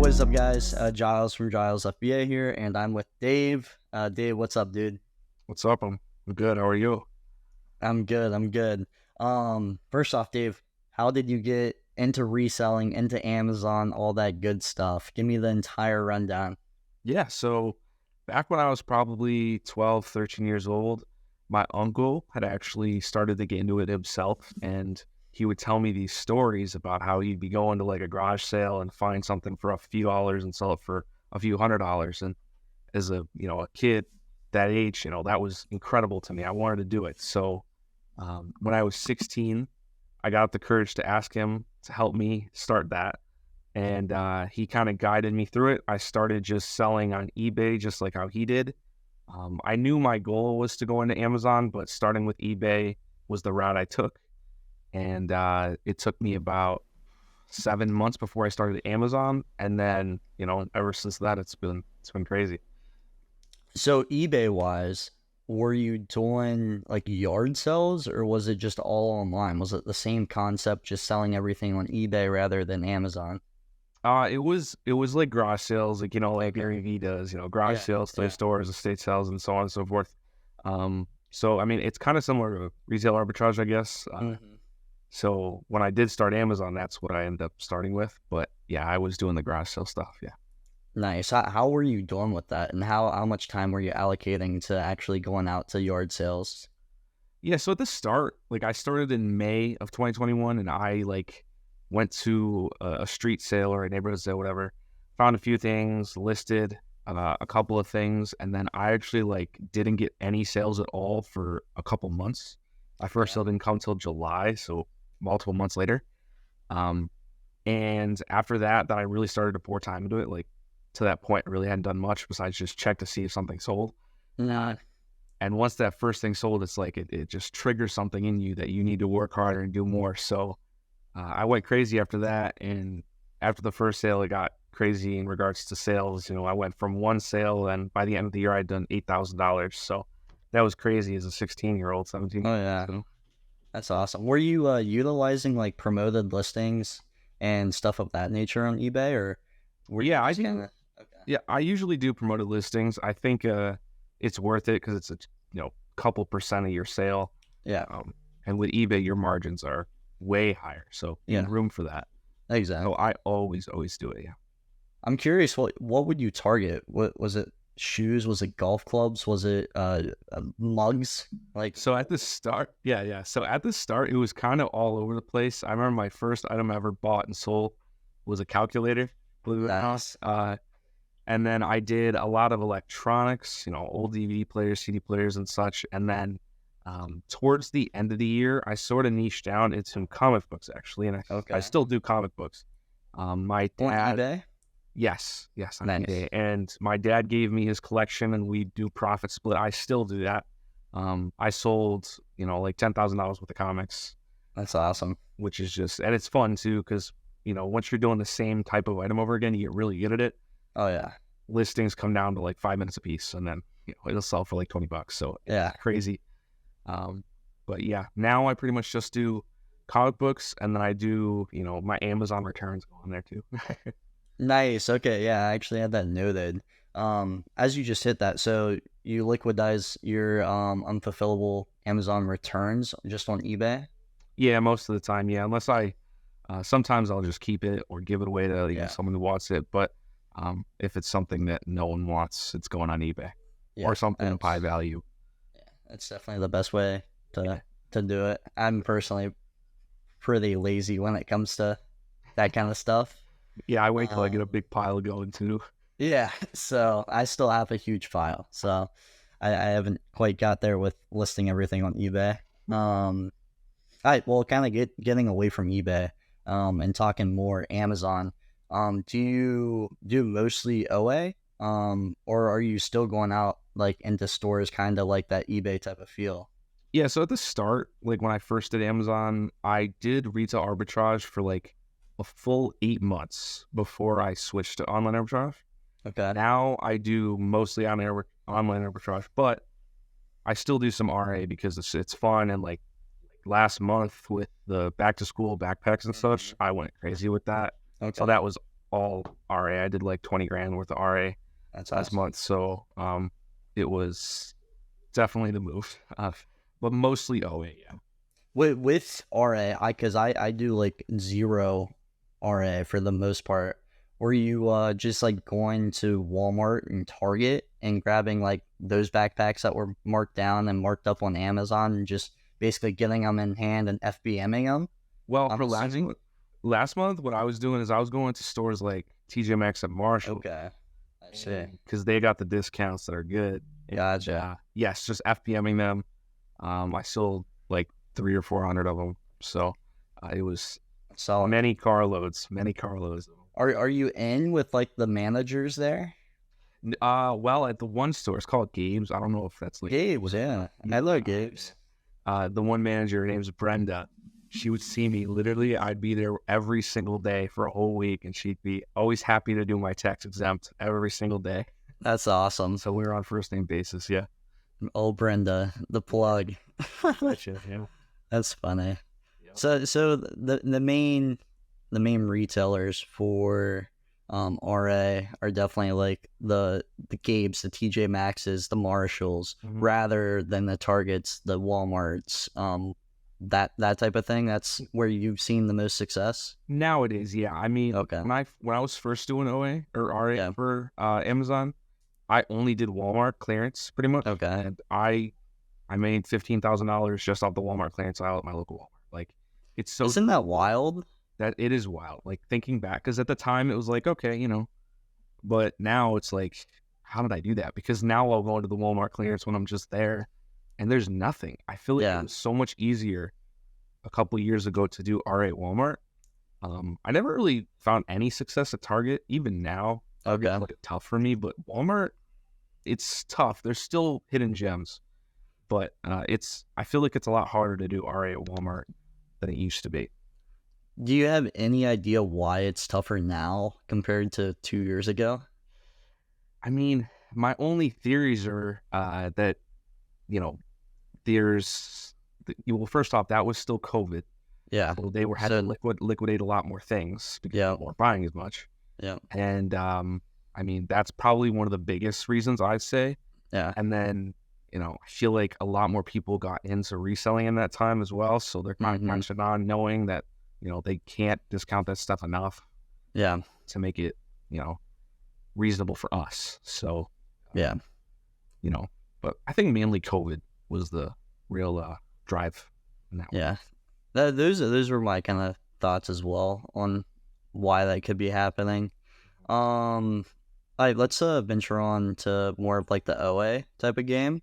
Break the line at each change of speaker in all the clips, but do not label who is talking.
what is up, guys? Jyles from Jyles FBA here, and I'm with Dave. Dave, what's up, dude?
What's up? I'm good. How are you?
I'm good. I'm good. First off, Dave, how did you get into reselling, into Amazon, all that good stuff? Give me the entire rundown.
Yeah, so back when I was probably 12, 13 years old, my uncle had actually started to get into it himself, and he would tell me these stories about how he'd be going to like a garage sale and find something for a few dollars and sell it for a few $100s. And as a kid that age, that was incredible to me. I wanted to do it. So when I was 16, I got the courage to ask him to help me start that. And he kind of guided me through it. I started just selling on eBay, just like how he did. I knew my goal was to go into Amazon, but starting with eBay was the route I took. And it took me about 7 months before I started Amazon. And then, ever since that, it's been crazy.
So eBay wise, were you doing like yard sales, or was it just all online? Was it the same concept, just selling everything on eBay rather than Amazon?
It was like garage sales, like Gary Vee does, garage sales, thrift stores, estate sales, and so on and so forth. So I mean, it's kind of similar to retail arbitrage, I guess. So when I did start Amazon, that's what I ended up starting with. But yeah, I was doing the garage sale stuff. Yeah.
Nice. How were you doing with that, and how much time were you allocating to actually going out to yard sales?
Yeah. So at the start, like I started in May of 2021, and I went to a street sale or a neighborhood sale, whatever, found a few things, listed a couple of things, and then I actually didn't get any sales at all for a couple months. My first sale didn't come till July, so multiple months later. And after that, I really started to pour time into it. Like to that point, I really hadn't done much besides just check to see if something sold.
Nah.
And once that first thing sold, it's like it just triggers something in you that you need to work harder and do more. So I went crazy after that, and after the first sale, it got crazy in regards to sales. I went from one sale, and by the end of the year, I'd done $8,000. So that was crazy as a 16-year-old, 17.
Oh yeah,
So.
that's awesome. Were you utilizing like promoted listings and stuff of that nature on eBay, or were
Yeah,
you
I
just
do.
kinda... Okay.
Yeah, I usually do promoted listings. I think it's worth it because it's a couple percent of your sale.
Yeah.
And with eBay, your margins are way higher, so you have room for that.
Exactly.
So I always do it. Yeah.
I'm curious, what would you target? What was it? Shoes? Was it golf clubs? Was it mugs? Like,
So at the start, yeah. So at the start, it was kind of all over the place. I remember my first item I ever bought and sold was a calculator, believe it or not. And then I did a lot of electronics, old DVD players, CD players, and such. And then towards the end of the year, I sort of niched down into some comic books, actually, and I still do comic books. My dad,
eBay?
yes, on
Nice.
eBay, and my dad gave me his collection, and we do profit split. I still do that. I sold, like $10,000 worth of comics.
That's awesome.
Which is just, and it's fun too, because once you're doing the same type of item over again, you get really good at it.
Oh yeah.
Listings come down to like 5 minutes a piece, and then it'll sell for like $20. So it's crazy. But yeah, now I pretty much just do comic books, and then I do my Amazon returns go on there too.
Nice. Okay. Yeah, I actually had that noted. As you just hit that, so you liquidize your unfulfillable Amazon returns just on eBay?
Yeah, most of the time. Yeah, unless sometimes I'll just keep it or give it away to someone who wants it. But if it's something that no one wants, it's going on eBay or something of high value.
Yeah, that's definitely the best way to do it. I'm personally pretty lazy when it comes to that kind of stuff.
Yeah, I wait till I get a big pile going too.
Yeah, so I still have a huge file. So I haven't quite got there with listing everything on eBay. All right, well, kind of getting away from eBay and talking more Amazon. Do you do mostly OA, or are you still going out like into stores, kind of like that eBay type of feel?
Yeah, so at the start, like when I first did Amazon, I did retail arbitrage for like a full 8 months before I switched to online arbitrage.
Okay.
Now I do mostly online arbitrage, but I still do some RA because it's fun. And like last month with the back to school backpacks and such, I went crazy with that.
Okay.
So that was all RA. I did like 20 grand worth of RA
That's
last
awesome.
month. So it was definitely the move. But mostly OA, yeah.
With RA, because I do like zero RA for the most part. Were you just like going to Walmart and Target and grabbing like those backpacks that were marked down and marked up on Amazon and just basically getting them in hand and FBMing them?
Well,
I'm
for
assuming.
last month, what I was doing is I was going to stores like TJ Maxx and Marshall
Okay, I see.
because they got the discounts that are good.
Gotcha.
Yes, just FBMing them. I sold like 300 or 400 of them. So it was
So,
many carloads, many carloads.
are you in with like the managers there?
Well, at the one store, it's called Gabe's. I don't know if that's like
Gabe's, yeah. I love Gabe's.
the one manager. Her name's Brenda. She would see me literally. I'd be there every single day for a whole week, and she'd be always happy to do my tax exempt every single day.
That's awesome.
So we were on first name basis. Yeah.
Old Brenda, the plug.
Gotcha. Yeah.
That's funny.
Yep.
So the main retailers for RA are definitely like the Gabe's, the TJ Maxx's, the Marshalls,
Mhm.
rather than the Targets, the Walmarts, that type of thing. That's where you've seen the most success.
Nowadays, yeah. I mean,
Okay.
when I was first doing OA or RA
Yeah.
for Amazon, I only did Walmart clearance pretty much.
Okay.
And I made $15,000 just off the Walmart clearance aisle at my local Walmart. Like, it's so
Isn't that wild?
that it is wild. Like, thinking back, because at the time it was like, okay, but now it's like, how did I do that? Because now I'll go into the Walmart clearance when I'm just there, and there's nothing. I feel like
Yeah.
it was so much easier a couple of years ago to do RA at Walmart. I never really found any success at Target. Even now,
Okay.
it's like tough for me. But Walmart, it's tough. There's still hidden gems, but I feel like it's a lot harder to do RA at Walmart than it used to be.
Do you have any idea why it's tougher now compared to 2 years ago?
I mean, my only theories are that there's well, first off, that was still COVID.
Yeah.
So they had to liquidate a lot more things because
Yeah.
people weren't buying as much.
Yeah.
And I mean, that's probably one of the biggest reasons I'd say.
Yeah.
And then, I feel like a lot more people got into reselling in that time as well. So they're kind of crunching on knowing that, they can't discount that stuff enough
Yeah.
to make it, reasonable for us. So,
Yeah.
But I think mainly COVID was the real drive in that one.
Yeah. Those were my kind of thoughts as well on why that could be happening. All right, let's venture on to more of like the OA type of game.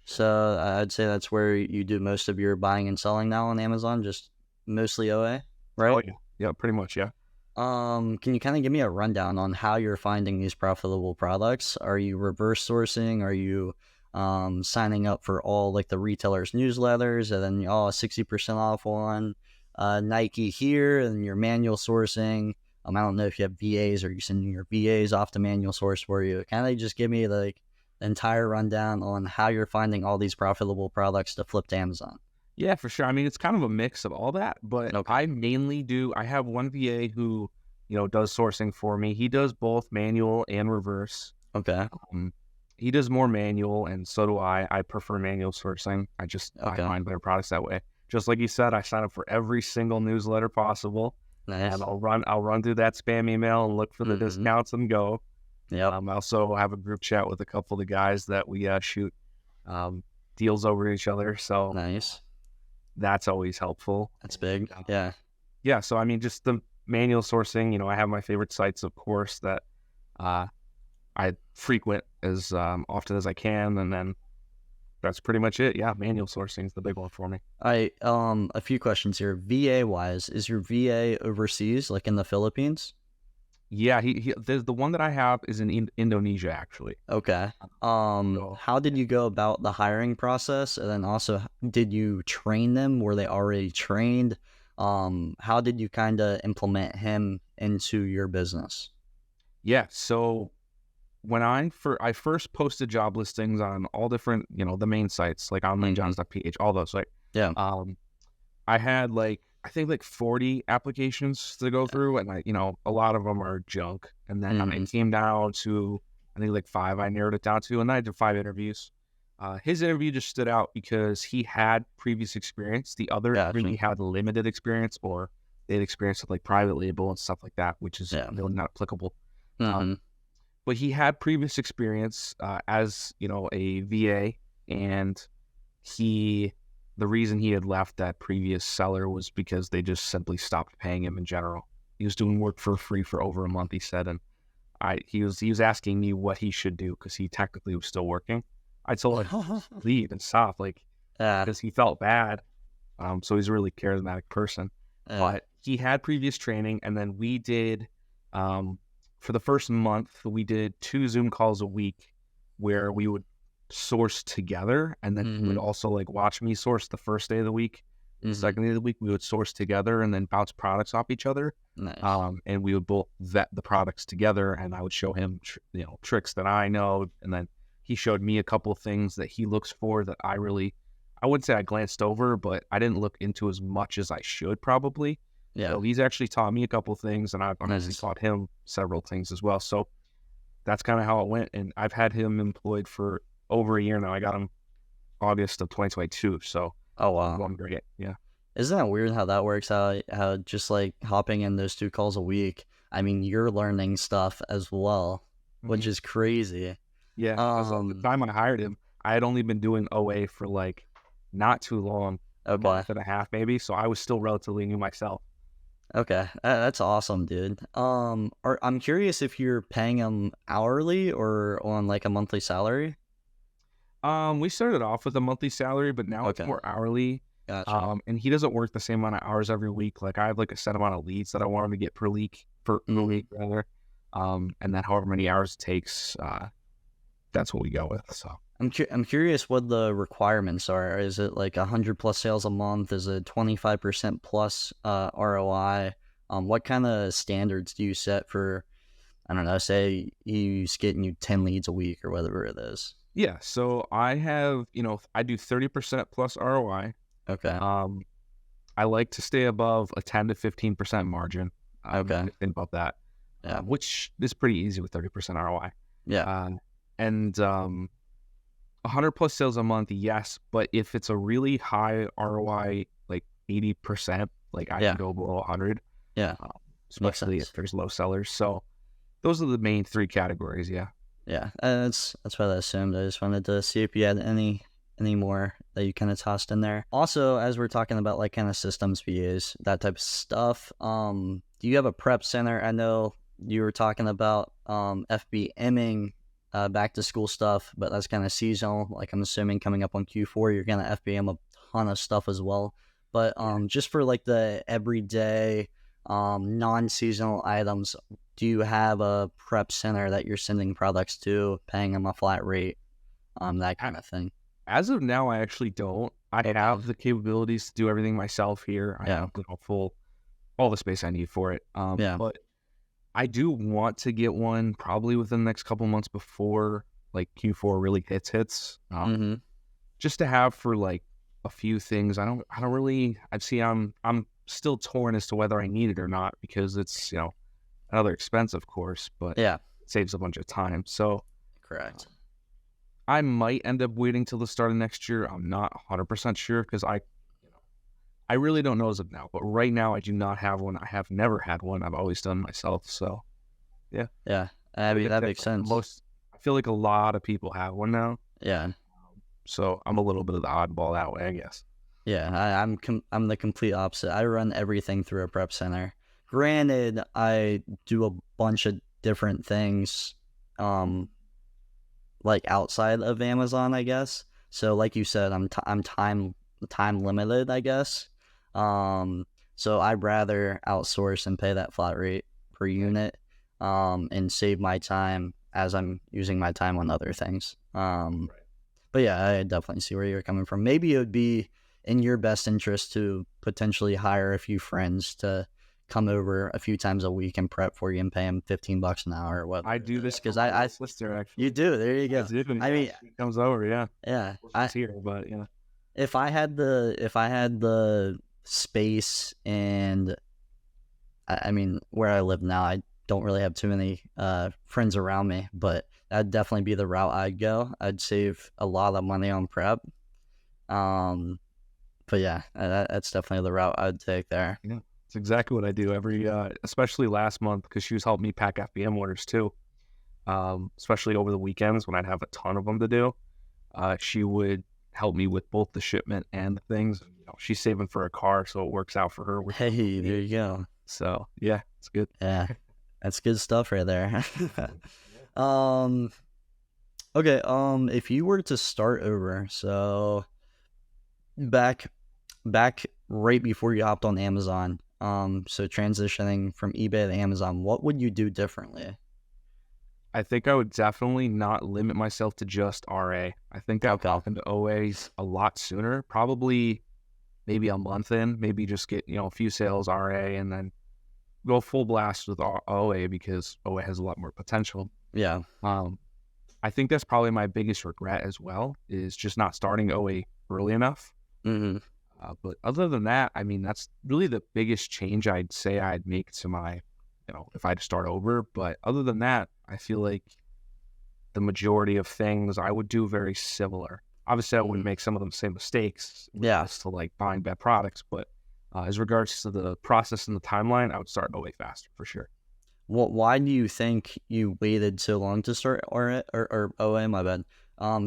So I'd say that's where you do most of your buying and selling now on Amazon, just mostly OA, right?
Oh, yeah. Yeah, pretty much, yeah.
Can you kind of give me a rundown on how you're finding these profitable products? Are you reverse sourcing? Are you signing up for all like the retailers' newsletters and then 60% off on Nike here, and your manual sourcing? I don't know if you have VAs or you're sending your VAs off to manual source for you. Kind of just give me like the entire rundown on how you're finding all these profitable products to flip to Amazon.
Yeah, for sure. I mean, it's kind of a mix of all that, but
Okay.
I have one VA who, does sourcing for me. He does both manual and reverse.
Okay.
He does more manual, and so do I. I prefer manual sourcing. I find better products that way. Just like you said, I sign up for every single newsletter possible.
Nice.
And I'll run through that spam email and look for the discounts and go.
Yep.
I also have a group chat with a couple of the guys that we shoot deals over each other. So
Nice.
that's always helpful.
That's big. Yeah.
Yeah. So I mean, just the manual sourcing. I have my favorite sites, of course, that I frequent as often as I can, and then that's pretty much it. Yeah, manual sourcing is the big one for me.
A few questions here. VA wise, is your VA overseas, like in the Philippines?
Yeah, the one that I have is in Indonesia, actually.
Okay. How did you go about the hiring process? And then also, did you train them? Were they already trained? How did you kind of implement him into your business?
Yeah, so when I first posted job listings on all different, the main sites like onlinejobs.ph, all those, like,
Yeah.
I had like, I think like 40 applications to go through, and a lot of them are junk. And then I came down to, I think like 5 I narrowed it down to, and then I did 5 interviews. His interview just stood out because he had previous experience. The other really had limited experience, or they had experience with like private label and stuff like that, which is really not applicable. But he had previous experience as, a VA, and the reason he had left that previous seller was because they just simply stopped paying him in general. He was doing work for free for over a month, he said, and he was asking me what he should do because he technically was still working. I told him leave and stop, because he felt bad. So he's a really charismatic person. But he had previous training, and then we did, for the first month, we did 2 Zoom calls a week where we would source together, and then he would also watch me source the first day of the week. The second day of the week, we would source together and then bounce products off each other.
Nice.
And we would both vet the products together, and I would show him, tricks that I know, and then he showed me a couple of things that he looks for that I wouldn't say I glanced over, but I didn't look into as much as I should probably.
Yeah.
So he's actually taught me a couple of things, and I've honestly taught him several things as well. So that's kind of how it went, and I've had him employed for over a year now. I got him August of 2022. So
oh wow,
going great. Yeah.
Isn't that weird how that works? How just hopping in those 2 calls a week, I mean, you're learning stuff as well, which is crazy.
Yeah. The time I hired him, I had only been doing OA for not too long, a month and a half maybe. So I was still relatively new myself.
Okay, that's awesome, dude. I'm curious if you're paying him hourly or on a monthly salary.
We started off with a monthly salary, but now it's more hourly.
Gotcha.
And he doesn't work the same amount of hours every week. I have a set amount of leads that I want him to get per week rather. And then however many hours it takes, that's what we go with. So
I'm curious what the requirements are. Is it 100 plus sales a month? Is it 25% plus ROI? What kind of standards do you set for, I don't know, say he's getting you 10 leads a week or whatever it is?
Yeah, so I have, I do 30% plus ROI.
Okay.
I like to stay above a 10 to 15% margin.
Okay.
Think about that.
Yeah.
Which is pretty easy with 30% ROI.
Yeah.
And 100 plus sales a month, yes. But if it's a really high ROI, 80%, I can go below 100.
Yeah.
Especially if there's low sellers. So those are the main 3 categories. Yeah.
Yeah. That's what I assumed. I just wanted to see if you had any more that you kind of tossed in there. Also, as we're talking about kind of systems VAs, that type of stuff, do you have a prep center? I know you were talking about FBMing back to school stuff, but that's kind of seasonal. I'm assuming coming up on Q4, you're going to FBM a ton of stuff as well. But just for the everyday non-seasonal items, do you have a prep center that you're sending products to, paying them a flat rate, that kind of thing?
As of now, I actually don't. I have the capabilities to do everything myself here. I have all the space I need for it. But I do want to get one probably within the next couple months before Q4 really hits. Just to have for a few things. I'm still torn as to whether I need it or not, because it's another expense, of course, but it saves a bunch of time. So
correct.
I might end up waiting till the start of next year. I'm not 100% sure because I really don't know as of now. But right now, I do not have one. I have never had one. I've always done myself. So, yeah.
Yeah. I mean, that makes sense.
I feel like a lot of people have one now.
Yeah.
So I'm a little bit of the oddball that way, I guess.
Yeah, I'm the complete opposite. I run everything through a prep center. Granted, I do a bunch of different things, outside of Amazon, I guess. So, like you said, I'm time limited, I guess. So I'd rather outsource and pay that flat rate per unit, and save my time as I'm using my time on other things. But yeah, I definitely see where you're coming from. Maybe it would be in your best interest to potentially hire a few friends to come over a few times a week and prep for you and pay them $15 an hour or whatever.
I do this
because I
lister, actually.
You do. There you go.
I mean, he comes over, yeah.
Yeah.
Here, but yeah.
If I had the space and I mean, where I live now, I don't really have too many friends around me, but that'd definitely be the route I'd go. I'd save a lot of money on prep. Um, but yeah, that's definitely the route I'd take there.
Yeah, it's exactly what I do every, especially last month, because she was helping me pack FBM orders too. Especially over the weekends when I'd have a ton of them to do. She would help me with both the shipment and the things. You know, she's saving for a car, so it works out for her.
Hey, there you go.
So yeah, it's good.
Yeah, that's good stuff right there. um, okay. If you were to start over, so back right before you hopped on Amazon, so transitioning from eBay to Amazon, what would you do differently?
I think I would definitely not limit myself to just RA. I think I'd
Okay.
hop into OAs a lot sooner, probably maybe a month in, maybe just get, a few sales RA and then go full blast with OA because OA has a lot more potential.
Yeah.
I think that's probably my biggest regret as well, is just not starting OA early enough.
Mm-hmm.
But other than that, I mean, that's really the biggest change I'd say I'd make to my, if I had to start over. But other than that, I feel like the majority of things I would do very similar. Obviously, I wouldn't make some of them same mistakes.
Yeah.
To like buying bad products, but as regards to the process and the timeline, I would start OA faster for sure.
Why do you think you waited so long to start or OA? My bad.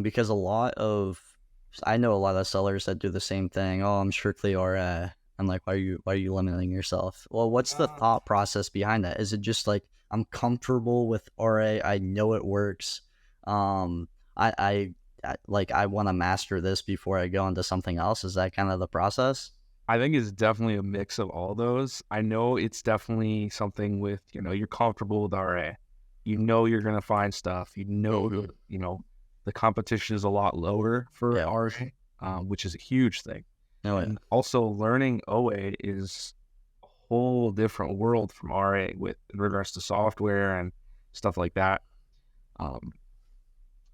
Because I know a lot of sellers that do the same thing. Oh, I'm strictly RA. I'm like, why are you limiting yourself? Well, what's the thought process behind that? Is it just like I'm comfortable with RA? I know it works. I want to master this before I go into something else. Is that kind of the process?
I think it's definitely a mix of all those. I know it's definitely something with, you're comfortable with RA. You know you're going to find stuff. The competition is a lot lower for RA, which is a huge thing.
No,
and also learning OA is a whole different world from RA in regards to software and stuff like that.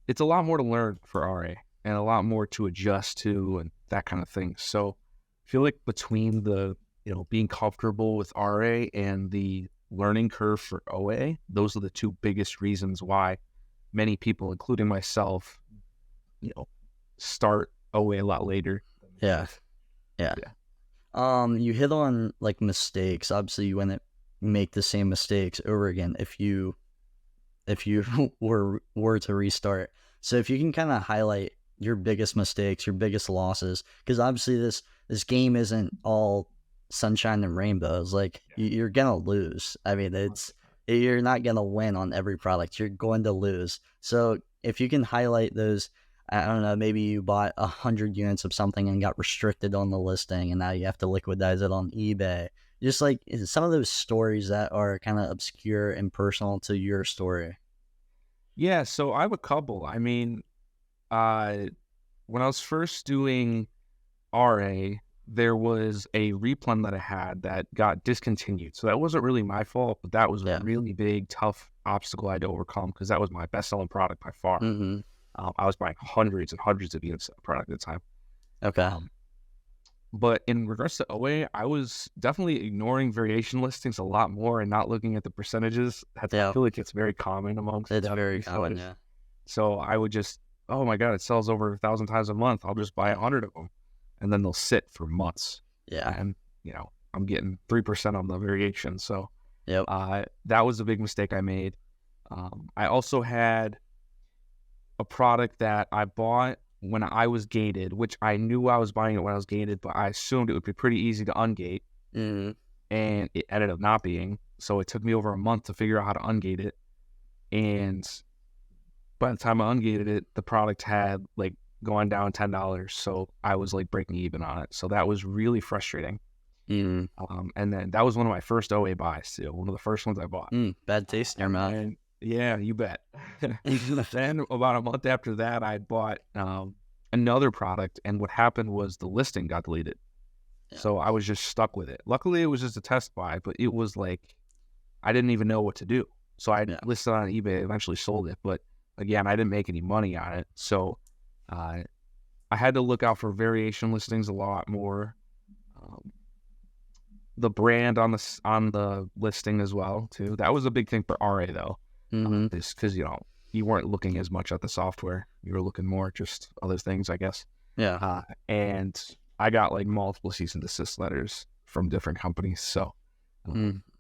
It's a lot more to learn for RA and a lot more to adjust to and that kind of thing. So I feel like between the, being comfortable with RA and the learning curve for OA, those are the two biggest reasons why many people, including myself, start OA a lot later.
Yeah. You hit on like mistakes. Obviously, you wouldn't make the same mistakes over again if you were to restart. So if you can kind of highlight your biggest mistakes, your biggest losses, because obviously this game isn't all sunshine and rainbows. Like you're gonna lose. I mean, you're not gonna win on every product. You're going to lose. So if you can highlight those, I don't know, maybe you bought 100 units of something and got restricted on the listing, and now you have to liquidize it on eBay. Just like some of those stories that are kind of obscure and personal to your story.
Yeah, so I have a couple. I mean, when I was first doing RA, there was a replen that I had that got discontinued. So that wasn't really my fault, but that was a really big, tough obstacle I had to overcome because that was my best-selling product by far.
Mm-hmm.
I was buying hundreds and hundreds of units of product at the time.
Okay.
But in regards to OA, I was definitely ignoring variation listings a lot more and not looking at the percentages. I feel like it's very common amongst
it's very common, yeah.
So I would just, oh my God, it sells over 1,000 times a month. I'll just buy 100 of them. And then they'll sit for months.
Yeah.
And, I'm getting 3% on the variation. So
that
was a big mistake I made. I also had a product that I bought when I was gated, which I knew I was buying it when I was gated, but I assumed it would be pretty easy to ungate.
Mm-hmm.
And it ended up not being. So it took me over a month to figure out how to ungate it. And by the time I ungated it, the product had like gone down $10. So I was like breaking even on it. So that was really frustrating.
Mm-hmm.
And then that was one of my first OA buys too. One of the first ones I bought.
Bad taste in your mouth.
And yeah, you bet. Then about a month after that, I bought another product, and what happened was the listing got deleted. Yeah. So I was just stuck with it. Luckily, it was just a test buy, but it was like I didn't even know what to do. So I listed on eBay, eventually sold it, but again, I didn't make any money on it. So I had to look out for variation listings a lot more. the brand on the listing as well too. That was a big thing for RA though, just because you weren't looking as much at the software. You were looking more just other things, I guess.
Yeah.
And I got like multiple cease and desist letters from different companies. So,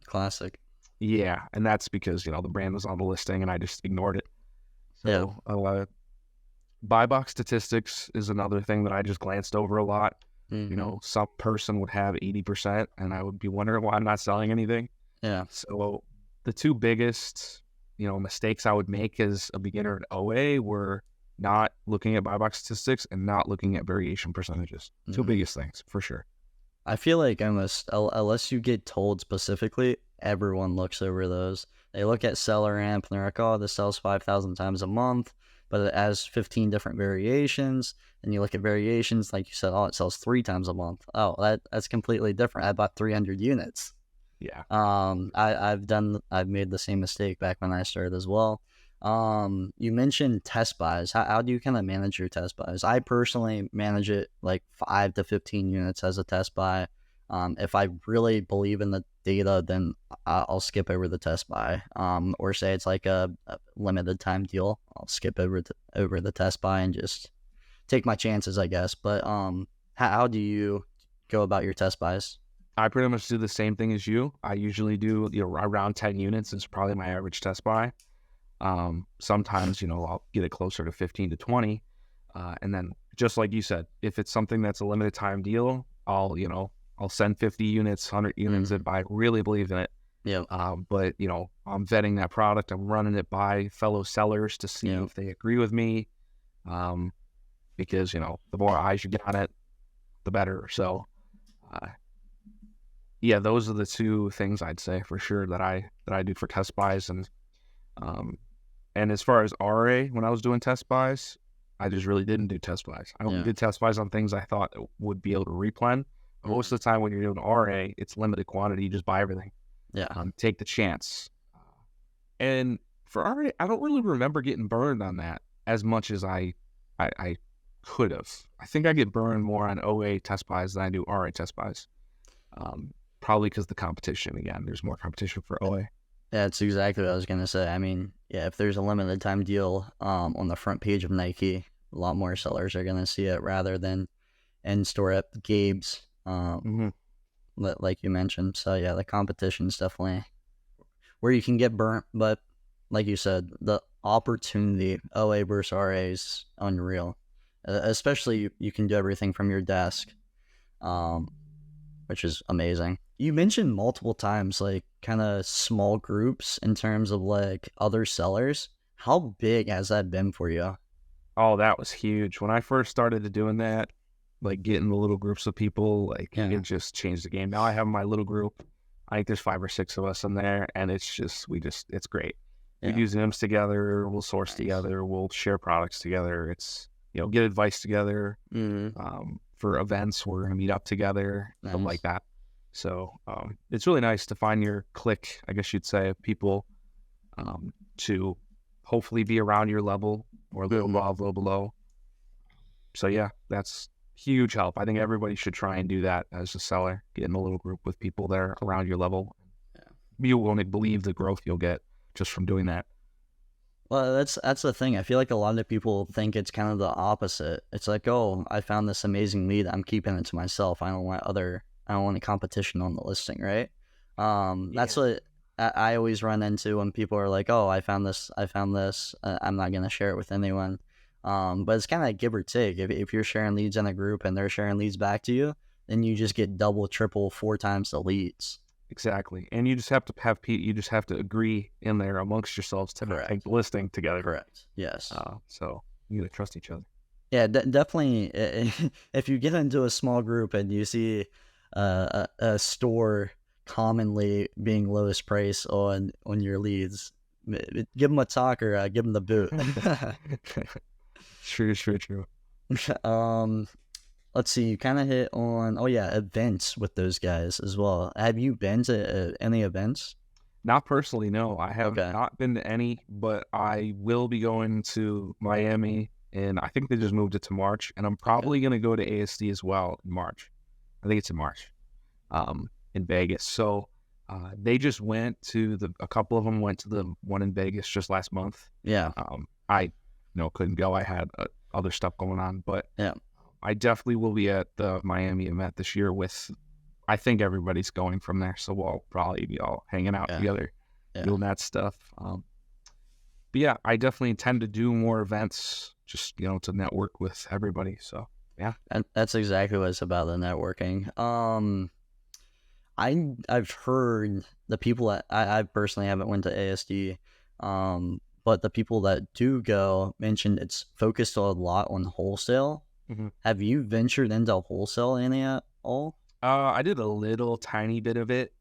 Classic.
yeah, and that's because the brand was on the listing and I just ignored it. So, buy box statistics is another thing that I just glanced over a lot. Some person would have 80%, and I would be wondering why I'm not selling anything.
Yeah.
So the two biggest, mistakes I would make as a beginner at OA were not looking at buy box statistics and not looking at variation percentages. Two biggest things for sure.
I feel like almost, unless you get told specifically, everyone looks over those. They look at seller amp and they're like, oh, this sells 5,000 times a month, but it has 15 different variations. And you look at variations, like you said, oh, it sells 3 times a month. Oh, that's completely different. I bought 300 units.
Yeah.
I've made the same mistake back when I started as well. You mentioned test buys. How do you kind of manage your test buys? I personally manage it like 5 to 15 units as a test buy. If I really believe in the data, then I'll skip over the test buy. Or say it's like a limited time deal, I'll skip over the test buy and just take my chances, I guess. But how do you go about your test buys?
I pretty much do the same thing as you. I usually do around 10 units is probably my average test buy. Sometimes I'll get it closer to 15 to 20, and then just like you said, if it's something that's a limited time deal, I'll send 50 units, 100 units if I really believe in it.
Yeah.
But I'm vetting that product. I'm running it by fellow sellers to see if they agree with me. Because the more eyes you get on it, the better. So, yeah, those are the two things I'd say for sure that I do for test buys. And as far as RA, when I was doing test buys, I just really didn't do test buys. I only did test buys on things I thought would be able to replen. But most of the time when you're doing RA, it's limited quantity. You just buy everything.
Yeah.
Take the chance. And for RA, I don't really remember getting burned on that as much as I could have. I think I get burned more on OA test buys than I do RA test buys. Probably because the competition, again, there's more competition for OA.
Yeah, that's exactly what I was going to say. I mean, yeah, if there's a limited time deal on the front page of Nike, a lot more sellers are going to see it rather than in store at Gabe's, like you mentioned. So, yeah, the competition is definitely where you can get burnt. But like you said, the opportunity, OA versus RA, is unreal. Especially you can do everything from your desk, which is amazing. You mentioned multiple times, like, kind of small groups in terms of, like, other sellers. How big has that been for you?
Oh, that was huge. When I first started doing that, like, getting the little groups of people, like, it just changed the game. Now I have my little group. I think there's 5 or 6 of us in there, and it's great. We do Zooms together. We'll source together. We'll share products together. It's, get advice together. For events, we're going to meet up together, something like that. So it's really nice to find your clique, I guess you'd say, of people to hopefully be around your level or a little above, a little below. So yeah, that's huge help. I think everybody should try and do that as a seller, get in a little group with people that are around your level. You won't believe the growth you'll get just from doing that.
Well, that's the thing. I feel like a lot of people think it's kind of the opposite. It's like, oh, I found this amazing lead. I'm keeping it to myself. I don't want any competition on the listing, right? That's what I always run into when people are like, oh, I found this. I'm not going to share it with anyone. But it's kind of give or take. If you're sharing leads in a group and they're sharing leads back to you, then you just get double, triple, 4 times the leads.
Exactly. And you just have to agree in there amongst yourselves to make the listing together.
Correct. Yes.
So you gotta trust each other.
Yeah, definitely. If you get into a small group and you see a store commonly being lowest price on your leads, give them a talk or give them the boot.
True.
Let's see, you kind of hit on, events with those guys as well. Have you been to any events?
Not personally, no. I have not been to any, but I will be going to Miami, and I think they just moved it to March, and I'm probably going to go to ASD as well in March. I think it's in March. in Vegas. So they just went to a couple of them went to the one in Vegas just last month.
Yeah.
I couldn't go. I had other stuff going on, but
Yeah.
I definitely will be at the Miami event this year with, I think everybody's going from there. So we'll probably be all hanging out together, doing that stuff. But yeah, I definitely intend to do more events just, to network with everybody. So yeah.
And that's exactly what it's about, the networking. I've heard the people that I personally haven't went to ASD, but the people that do go mentioned it's focused a lot on wholesale.
Mm-hmm.
Have you ventured into wholesale any at all?
I did a little tiny bit of it.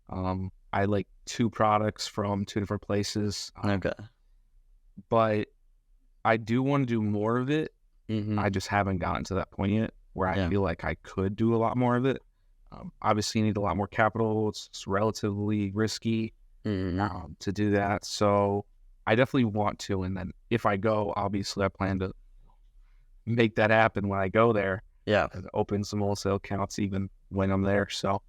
I like 2 products from 2 different places.
Okay.
But I do want to do more of it.
Mm-hmm.
I just haven't gotten to that point yet where I feel like I could do a lot more of it. Obviously, you need a lot more capital. It's relatively risky to do that. So I definitely want to. And then if I go, obviously, I plan to make that happen when I go there.
Yeah.
And open some wholesale accounts even when I'm there. So,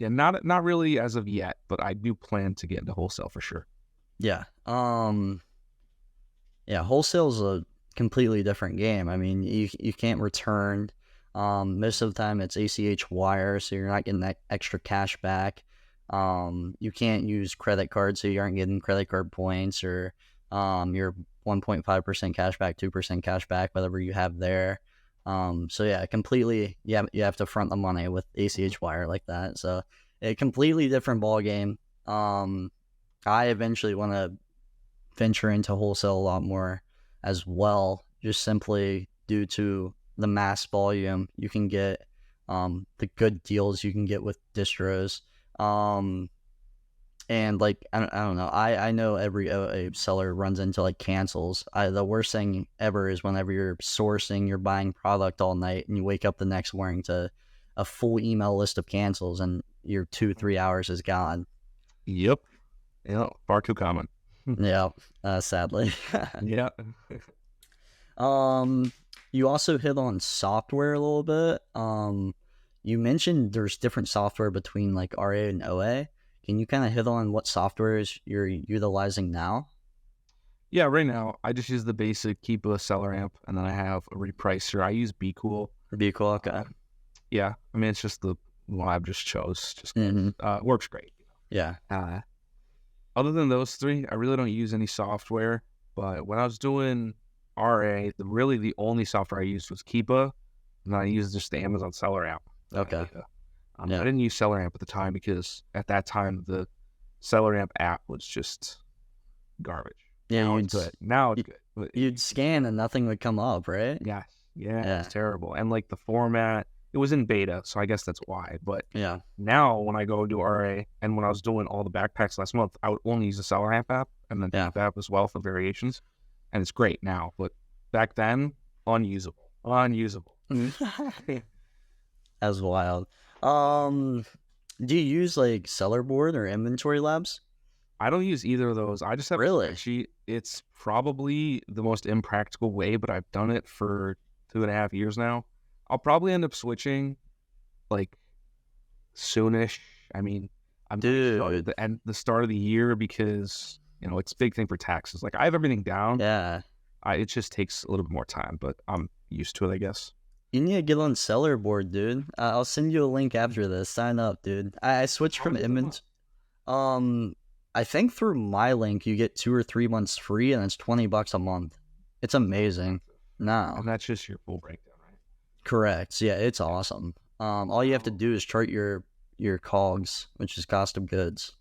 not really as of yet, but I do plan to get into wholesale for sure.
Yeah. Wholesale's a completely different game. I mean, you can't return. Most of the time it's ACH wire, so you're not getting that extra cash back. You can't use credit cards, so you aren't getting credit card points or your 1.5% cash back, 2% cash back, whatever you have there. So yeah, completely. Yeah, you have to front the money with ACH wire like that. So a completely different ball game. I eventually want to venture into wholesale a lot more as well, just simply due to the mass volume you can get, the good deals you can get with distros. And like, I don't know. I know every OA seller runs into like cancels. The worst thing ever is whenever you're sourcing, you're buying product all night and you wake up the next morning to a full email list of cancels and your 2-3 hours is gone.
Yep. Yeah. Far too common.
Yeah. Sadly.
Yeah.
You also hit on software a little bit. You mentioned there's different software between like RA and OA. Can you kind of hit on what softwares you're utilizing now?
Yeah, right now I just use the basic Keepa seller amp, and then I have a repricer. I use Be Cool.
Be Cool, okay.
Yeah, I mean it's just the one I've just chose. Just works great.
Yeah.
Other than those 3, I really don't use any software. But when I was doing RA, really the only software I used was Keepa, and I used just the Amazon seller app.
Okay.
I didn't use Seller Amp at the time because at that time the Seller Amp app was just garbage.
Yeah,
now it's good. Now it's good.
You'd scan and nothing would come up, right?
Yeah, it's terrible. And like the format, it was in beta, so I guess that's why. But
yeah,
now when I go do RA and when I was doing all the backpacks last month, I would only use the Seller Amp app and then the app as well for variations, and it's great now. But back then, unusable.
That's wild. Do you use like Seller Board or Inventory Labs?
I don't use either of those. I just have a spreadsheet. It's probably the most impractical way, but I've done it for 2.5 years now. I'll probably end up switching like soonish. I mean, I'm at the start of the year because it's a big thing for taxes. Like I have everything down.
Yeah.
It just takes a little bit more time, but I'm used to it, I guess.
You need to get on Seller Board, dude. I'll send you a link after this. Sign up, dude. I switched from inventory. I think through my link you get 2 or 3 months free, and it's $20 a month. It's amazing. No,
and that's just your full breakdown, right?
Correct. Yeah, it's awesome. All you have to do is chart your COGS, which is cost of goods.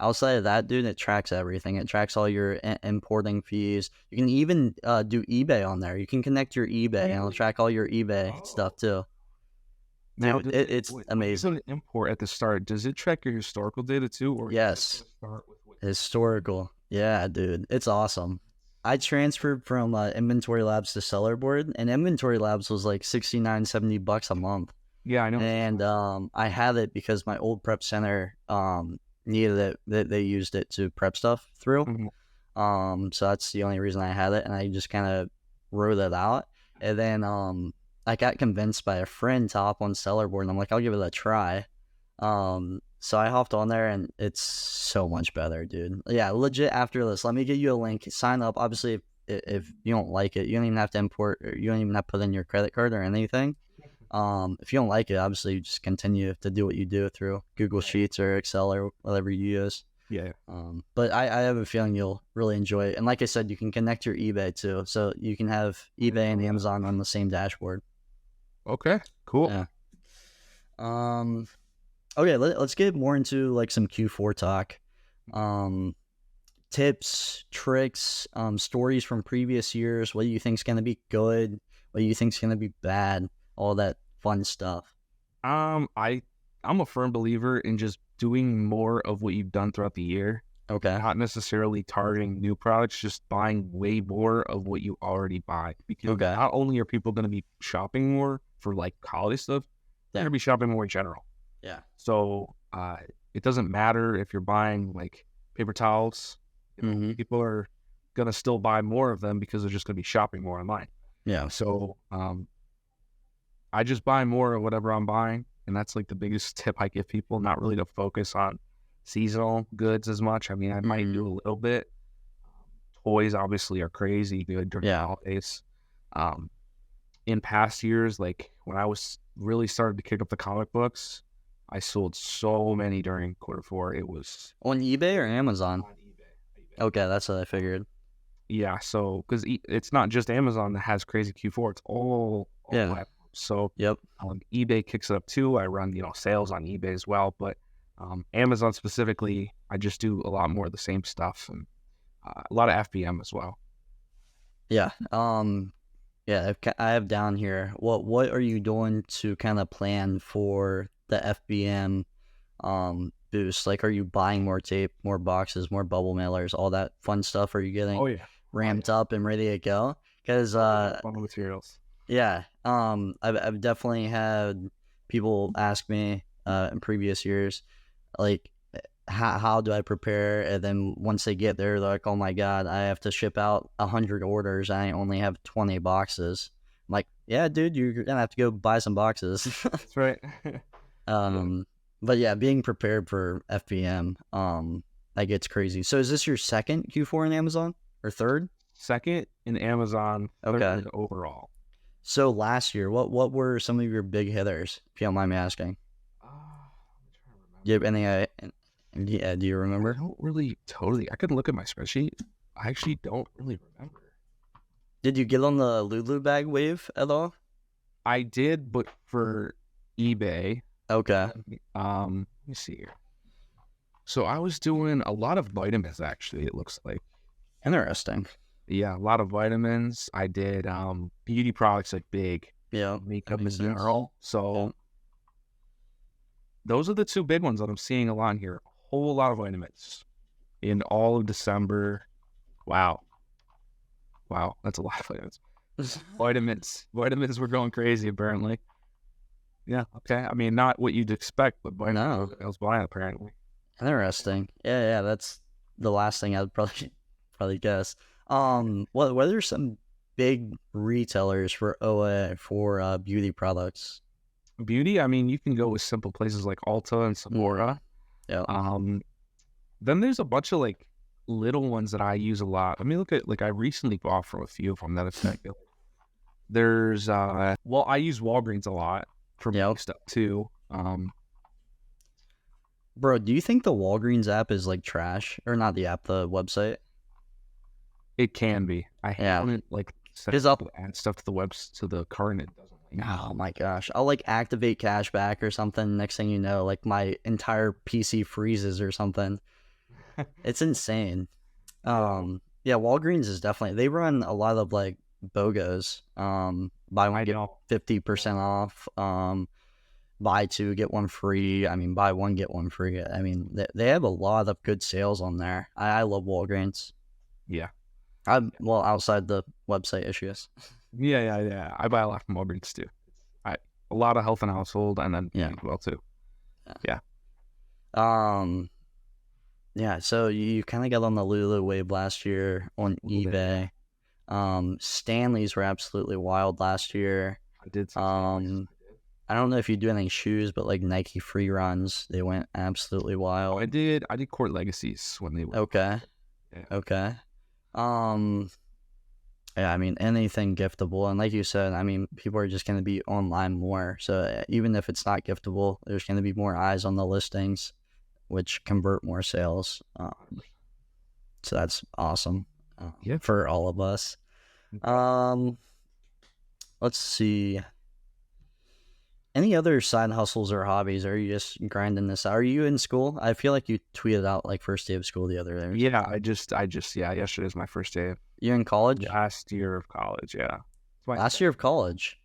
Outside of that, dude, it tracks everything. It tracks all your importing fees. You can even do eBay on there. You can connect your eBay, and it'll track all your eBay stuff too. Now, it's amazing.
An import at the start, does it track your historical data too? Or
yes, historical. Yeah, dude, it's awesome. I transferred from Inventory Labs to Seller Board, and Inventory Labs was like $69-$70 a month.
Yeah, I know.
And I had it because my old prep center needed it. They used it to prep stuff through. Mm-hmm. So that's the only reason I had it, and I just kind of wrote it out. And then I got convinced by a friend to hop on Sellerboard, and I'm like, I'll give it a try. So I hopped on there, and it's so much better, dude. Yeah, legit. After this, let me get you a link. Sign up. Obviously, if you don't like it, you don't even have to import, or you don't even have to put in your credit card or anything. If you don't like it, obviously you just continue to do what you do through Google Sheets or Excel or whatever you use.
Yeah.
But I have a feeling you'll really enjoy it. And like I said, you can connect your eBay too, so you can have eBay and Amazon on the same dashboard.
Okay. Cool.
Yeah. Okay, let's get more into like some Q4 talk. Tips, tricks, stories from previous years. What do you think's gonna be good? What do you think's gonna be bad? All that fun stuff.
I'm a firm believer in just doing more of what you've done throughout the year.
Okay.
Not necessarily targeting new products, just buying way more of what you already buy. Because
Okay.
not only are people going to be shopping more for like holiday stuff, they're
Yeah.
going to be shopping more in general.
Yeah.
So it doesn't matter if you're buying like paper towels. People are going to still buy more of them because they're just going to be shopping more online.
Yeah.
So I just buy more of whatever I'm buying. And that's like the biggest tip I give people, not really to focus on seasonal goods as much. I mean, I might do a little bit. Toys obviously are crazy good during the holidays. In past years, like when I was really started to kick up the comic books, I sold so many during Q4. It was
on eBay or Amazon?
on eBay.
Okay, that's what I figured.
Yeah, so because it's not just Amazon that has crazy Q4, it's all platforms. So
Yep.
eBay kicks it up too. I run sales on eBay as well, but Amazon specifically, I just do a lot more of the same stuff and a lot of FBM as well.
Yeah. Yeah. I have down here. What are you doing to kind of plan for the FBM boost? Like, are you buying more tape, more boxes, more bubble mailers, all that fun stuff? Are you getting ramped up and ready to go? Because
bundle materials.
Yeah. I've definitely had people ask me in previous years, like, how do I prepare? And then once they get there, they're like, oh my God, I have to ship out 100 orders. I only have 20 boxes. I'm like, yeah, dude, you're gonna have to go buy some boxes.
That's right.
But yeah, being prepared for FBM, that gets crazy. So is this your second Q4 in Amazon or third?
Second in Amazon, third overall.
So last year, what were some of your big hitters, if you don't mind me asking?
I'm trying to remember.
Do you have any? Yeah, do you remember?
I don't really I could look at my spreadsheet. I actually don't really remember.
Did you get on the Lulu bag wave at all?
I did, but for eBay.
Okay.
Let me see here. So I was doing a lot of vitamins, actually, it looks like.
Interesting.
Yeah, a lot of vitamins. I did beauty products like big.
Yeah.
Makeup in general. So those are the two big ones that I'm seeing a lot here. A whole lot of vitamins in all of December. Wow, that's a lot of vitamins. Vitamins were going crazy, apparently. Yeah, okay. I mean, not what you'd expect, but vitamins I was buying, apparently.
Interesting. Yeah, that's the last thing I'd probably guess. What are some big retailers for OA for beauty products?
Beauty, I mean, you can go with simple places like Ulta and Sephora.
Yeah.
Then there's a bunch of like little ones that I use a lot. I mean, look at I recently bought from a few of them that effective. There's I use Walgreens a lot for big stuff too.
Bro, do you think the Walgreens app is like trash, or not the app, the website?
It can be. I haven't set up add stuff to the to the cart and it doesn't.
Oh my gosh. I'll activate cashback or something. Next thing you know, my entire PC freezes or something. It's insane. Yeah, Walgreens is definitely, they run a lot of BOGOs. Buy one, get 50% off. Buy two, get one free. I mean, buy one, get one free. I mean, they have a lot of good sales on there. I love Walgreens.
Yeah.
Outside the website issues.
Yeah. I buy a lot from Walgreens too. A lot of health and household, and then well too. Yeah.
Yeah. So you kind of got on the Lulu wave last year on eBay. Stanley's were absolutely wild last year.
I did some
Um, I don't know if you do any shoes, but like Nike free runs, they went absolutely wild.
I did Court Legacies when they were.
Okay.
Yeah.
Okay. Um, yeah, I mean, anything giftable. And like you said, I mean, people are just going to be online more. So even if it's not giftable, there's going to be more eyes on the listings, which convert more sales. So that's awesome
Yeah.
for all of us. Let's see. Any other side hustles or hobbies? Or are you just grinding this out? Are you in school? I feel like you tweeted out like first day of school the other day.
Yeah, I just yesterday was my first day.
You're in college?
Last year of college, yeah.
Last year of college?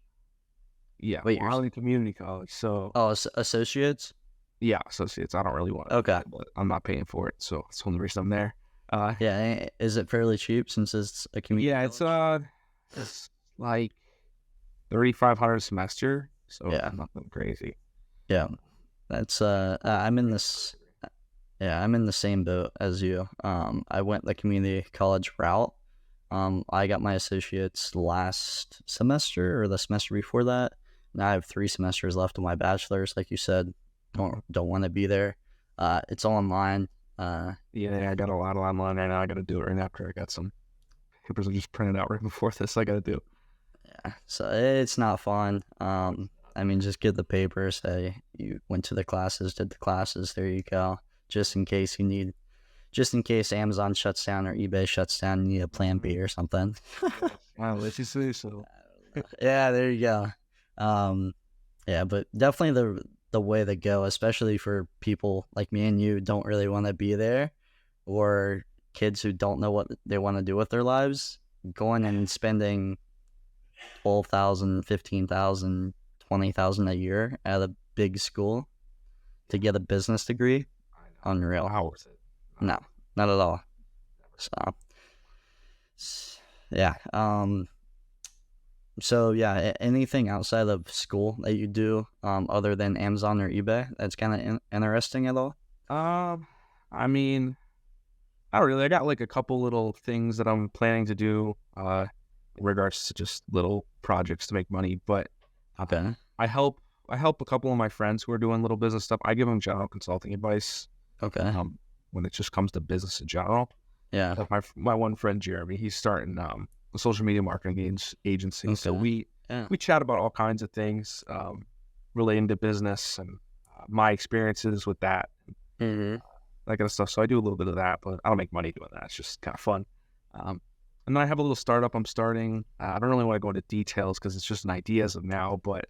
Yeah,
Wait,
well, in community college, so...
Oh, associates?
Yeah, associates. I don't really want to.
Okay.
But I'm not paying for it, so that's the only reason I'm there.
Yeah, is it fairly cheap since it's a community
college? It's like $3,500 a semester, so
yeah,
nothing crazy.
Yeah, that's I'm in this. Yeah, I'm in the same boat as you. I went the community college route. I got my associates last semester or the semester before that. Now I have 3 semesters left of my bachelor's. Like you said, don't want to be there. It's all online.
Yeah, I got a lot of online right now. I got to do it right after. I got some papers I just printed out right before this. I got to do.
Yeah, so it's not fun. I mean, just get the paper. Say you went to the classes, did the classes. There you go. Just in case Amazon shuts down or eBay shuts down, you need a plan B or something.
Wow, let you see. So,
yeah, there you go. Yeah, but definitely the way to go, especially for people like me and you don't really want to be there, or kids who don't know what they want to do with their lives. Going and spending $12,000, $15,000, $20,000 a year at a big school to get a business degree, unreal.
How worth it?
No, not at all. So, yeah. So yeah, anything outside of school that you do, other than Amazon or eBay, that's kind of interesting at all?
I mean, not really. I got like a couple little things that I'm planning to do, in regards to just little projects to make money. But
okay,
I help a couple of my friends who are doing little business stuff. I give them general consulting advice.
Okay.
When it just comes to business in general.
Yeah.
Like my one friend Jeremy, he's starting a social media marketing agency. Okay. So we chat about all kinds of things relating to business and my experiences with that, that kind of stuff. So I do a little bit of that, but I don't make money doing that. It's just kind of fun. And then I have a little startup I'm starting. I don't really want to go into details because it's just an idea as of now, but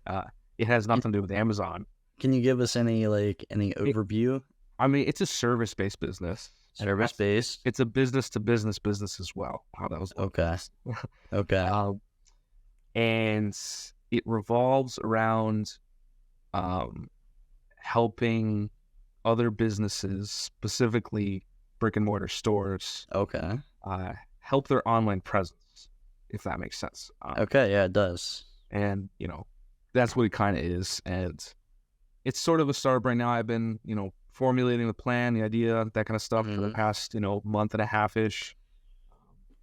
it has nothing to do with Amazon.
Can you give us any overview?
I mean, it's a service-based business.
Service-based?
It's a business-to-business business as well. How that was.
Okay. Okay.
And it revolves around helping other businesses, specifically brick-and-mortar stores,
okay,
help their online presence, if that makes sense.
Okay, yeah, it does.
And, that's what it kind of is. And it's sort of a startup right now. I've been, formulating the plan, the idea, that kind of stuff for the past, month and a half-ish.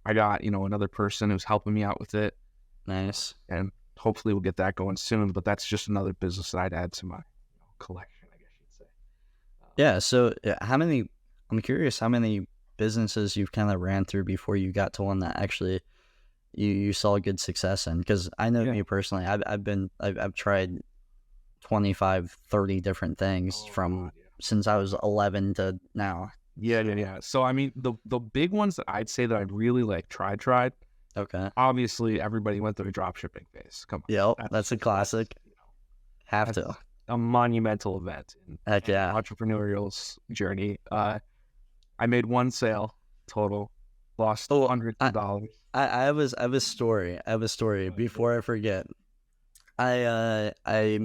I got, another person who's helping me out with it.
Nice.
And hopefully we'll get that going soon. But that's just another business that I'd add to my collection, I guess you'd say.
Yeah, so I'm curious how many businesses you've kind of ran through before you got to one that actually you saw good success in. Because I know me personally, I've tried 25, 30 different things since I was 11 to now.
Yeah. So, I mean, the big ones that I'd say that I'd really tried.
Okay.
Obviously, everybody went through a drop shipping phase. Come on.
Yep, that's a classic. Have to.
A monumental event in
entrepreneurial
journey. I made one sale total, lost hundreds of dollars.
I have a story. Before I forget. I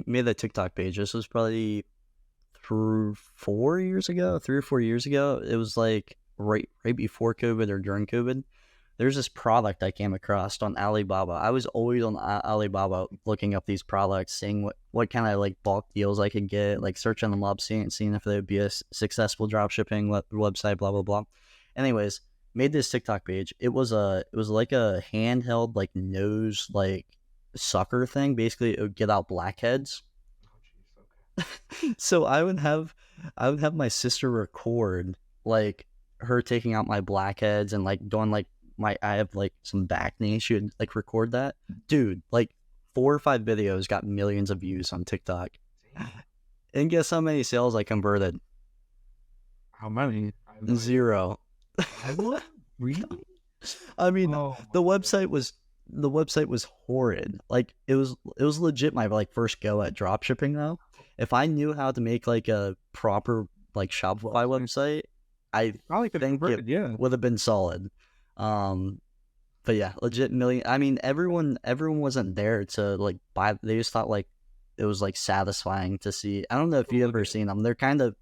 made a TikTok page. This was probably 3 or 4 years ago. It was like right before COVID or during COVID. There's this product I came across on Alibaba. I was always on Alibaba looking up these products, seeing what kind of bulk deals I could get, searching them up, seeing if they would be a successful dropshipping website, blah blah blah. Anyways, made this TikTok page. It was like a handheld nose sucker thing. Basically, it would get out blackheads.
Oh, jeez.
So I would have my sister record like her taking out my blackheads and like doing like I have like some back knee. She would like record that. Dude, like 4 or 5 videos got millions of views on TikTok.
Okay.
And guess how many sales I converted?
How many? I have no idea.
0.
What? Really?
I mean,
Oh,
the website was horrid. Like it was legit my like first go at drop shipping though. If I knew how to make like a proper like Shopify website, I
probably could have
think
converted.
it
Yeah.
would have been solid. But yeah, legit million. I mean, everyone wasn't there to like buy. They just thought like it was like satisfying to see. I don't know if you ever seen them. They're kind of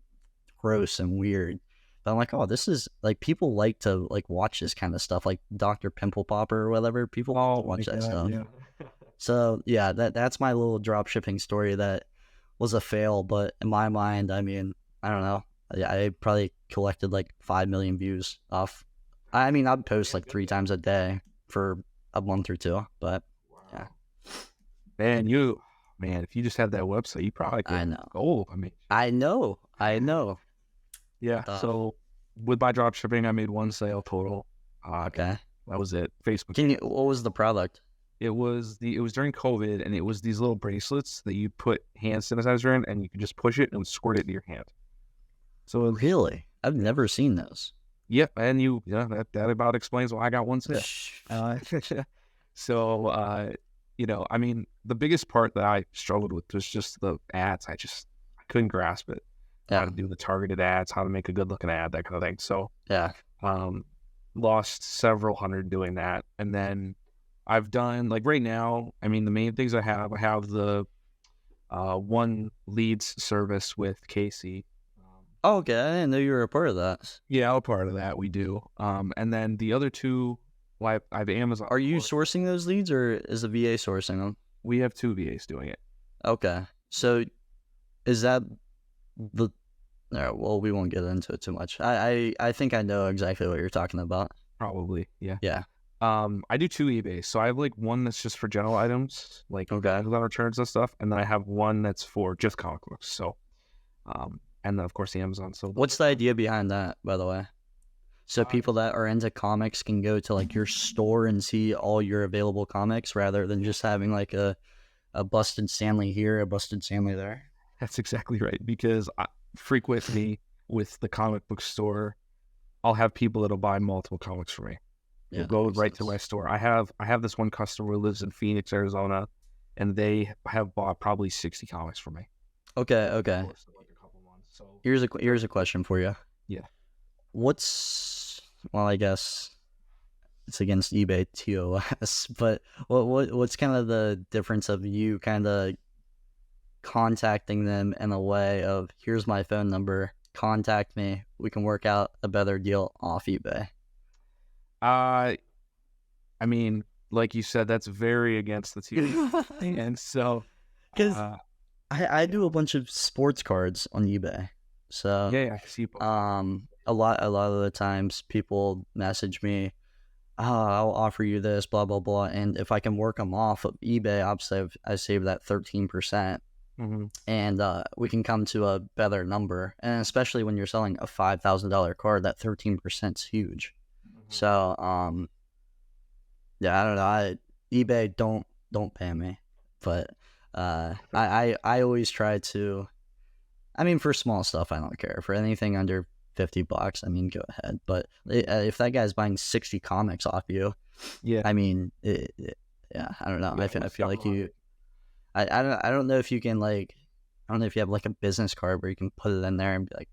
gross and weird. But I'm like, oh, this is like people like to like watch this kind of stuff, like Dr. Pimple Popper or whatever. People like to watch that stuff.
Yeah.
So yeah, that's my little drop shipping story that was a fail, but in my mind, I mean, I don't know. I probably collected like 5 million views off. I mean, I'd post like 3 times a day for a month or two, but yeah.
Man, if you just had that website, you probably could
I know.
gold. I mean,
I know.
yeah. So with my drop shipping, I made 1 sale total.
Okay.
That was it. Facebook.
What was the product?
It was during COVID, and it was these little bracelets that you put hand sanitizer in, and you could just push it and it would squirt it into your hand. So
Really? I've never seen those.
yep, and that about explains why I got 1 sale. So I mean, the biggest part that I struggled with was just the ads. I couldn't grasp it. How to do the targeted ads, how to make a good looking ad, that kind of thing. So
Yeah.
lost several hundred doing that, and then I've done like right now. I mean, the main things I have the one leads service with Casey.
Oh, okay. I didn't know you were a part of that.
Yeah, I'm a part of that. We do. And then the other two, well, I have Amazon.
Are you sourcing those leads or is the VA sourcing them?
We have 2 VAs doing it.
Okay. So is that the well, we won't get into it too much. I think I know exactly what you're talking about.
Probably, yeah.
Yeah.
I do 2 eBays. So I have like one that's just for general items, like
Okay.
returns and stuff, and then I have one that's for just comic books. So, and then of course the Amazon. So
What's the idea behind that, by the way? So people that are into comics can go to like your store and see all your available comics rather than just having like a Busted Stanley here, a Busted Stanley there.
That's exactly right. Because frequently with the comic book store, I'll have people that'll buy multiple comics for me.
Yeah,
Go right to my store. I have this one customer who lives in Phoenix, Arizona, and they have bought probably 60 comics from me.
Okay.
Like a couple months. So
Here's a question for you.
Yeah.
I guess it's against eBay TOS, but what's kind of the difference of you kind of contacting them in a way of here's my phone number, contact me, we can work out a better deal off eBay?
I mean, like you said, that's very against the TOS thing, and so
because I do a bunch of sports cards on eBay, so
yeah, I see.
a lot of the times people message me, oh, I'll offer you this, blah blah blah, and if I can work them off of eBay, I save that 13%.
Mm-hmm.
And we can come to a better number, and especially when you're selling a $5,000 card, that 13% is huge.
Mm-hmm.
So yeah, I don't know. eBay don't pay me, but I always try to. I mean, for small stuff, I don't care. For anything under $50, I mean, go ahead. But if that guy's buying 60 comics off you,
Yeah,
I mean, yeah, I don't know.
Yeah,
I feel like you. I don't know if you can like. I don't know if you have like a business card where you can put it in there and be like,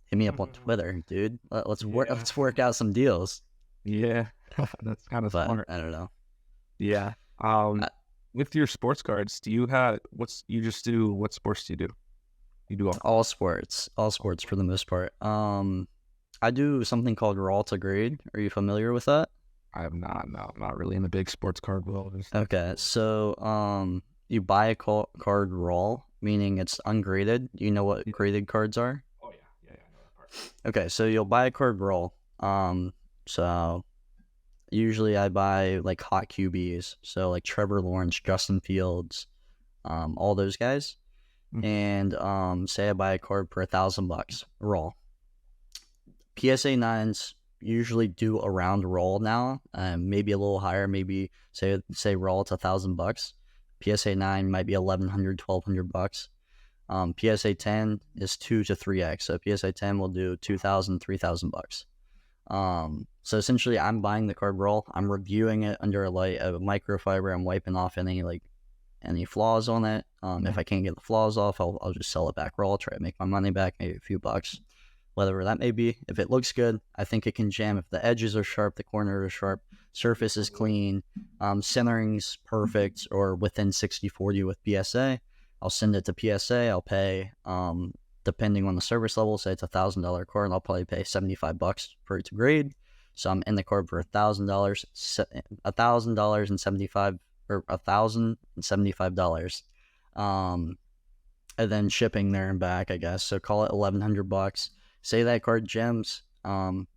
hit me up on Twitter, dude. Let's work out some deals.
Yeah, that's kind of
But
smart.
I don't know.
Yeah. With your sports cards, do you have what sports do you do? You do
All sports for the most part. I do something called raw to grade. Are you familiar with that?
I have not. No, I'm not really in the big sports card world.
Okay, so you buy a card raw, meaning it's ungraded. Do you know what graded cards are?
Oh yeah, I know that part.
Okay, so you'll buy a card raw. So Usually I buy like hot QBs, so like Trevor Lawrence, Justin Fields, all those guys. And say I buy a card for $1,000 raw. PSA 9s usually do around roll now, maybe a little higher. Maybe say roll it's $1,000. PSA 9 might be $1,100, $1,200. PSA 10 is 2 to 3x. So PSA 10 will do $2,000, $3,000. So essentially, I'm buying the card roll. I'm reviewing it under a light of microfiber. I'm wiping off any flaws on it. If I can't get the flaws off, I'll just sell it back raw. Try to make my money back, maybe a few bucks, whatever that may be. If it looks good, I think it can jam. If the edges are sharp, the corners are sharp, surface is clean, centering's perfect or within 60/40 with PSA, I'll send it to PSA. I'll pay, depending on the service level, say it's $1,000 card, I'll probably pay $75 for it to grade. So I'm in the card for $1,000, $1,075. And then shipping there and back, I guess. So call it $1,100. Say that card gems.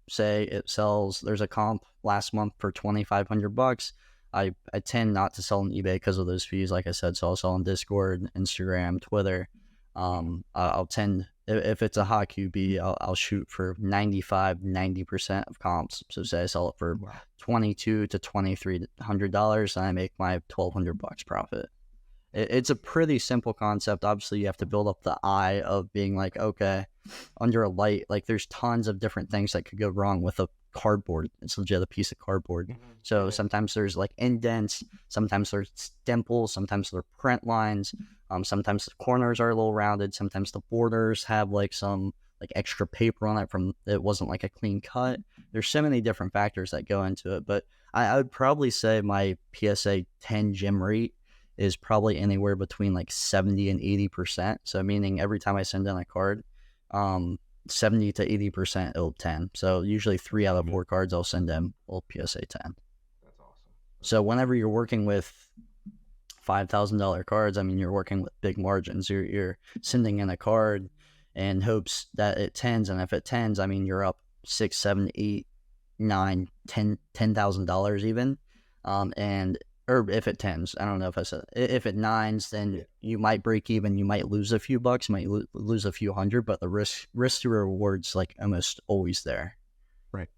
Say it sells. There's a comp last month for $2,500. I tend not to sell on eBay because of those fees, like I said. So I'll sell on Discord, Instagram, Twitter. I'll tend, if it's a hot QB, I'll shoot for 90% of comps. So say I sell it for $2,200 to $2,300, and I make my $1,200 profit. It's a pretty simple concept. Obviously, you have to build up the eye of being like, okay, under a light, like there's tons of different things that could go wrong with a cardboard. It's legit a piece of cardboard. So sometimes there's like indents, sometimes there's dimples, sometimes there are print lines, sometimes the corners are a little rounded, sometimes the borders have like some like extra paper on it from it wasn't like a clean cut. There's so many different factors that go into it, but I would probably say my PSA 10 gem rate is probably anywhere between like 70 and 80%. So meaning every time I send in a card, 70 to 80% it'll 10. So usually 3 out of 4 cards I'll send in will PSA 10.
That's awesome.
So whenever you're working with $5,000 cards, I mean, you're working with big margins. You're sending in a card in hopes that it tens, and if it tens, I mean, you're up 6, 7, 8, 9, 10, $10,000 even. Or if it tens, I don't know if I said, if it nines, then you might break even. You might lose a few bucks, you might lose a few hundred, but the risk to reward's like almost always there.
Right.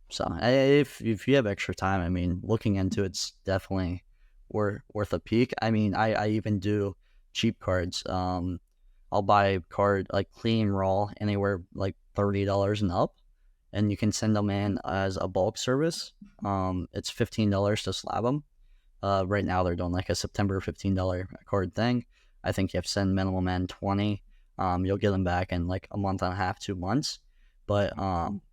So if you have extra time, I mean, looking into it's definitely worth a peek. I mean, I even do cheap cards. I'll buy a card like clean raw anywhere like $30 and up, and you can send them in as a bulk service. It's $15 to slab them. Right now they're doing like a September $15 card thing. I think you have to send minimum in 20. You'll get them back in like a month and a half, 2 months. But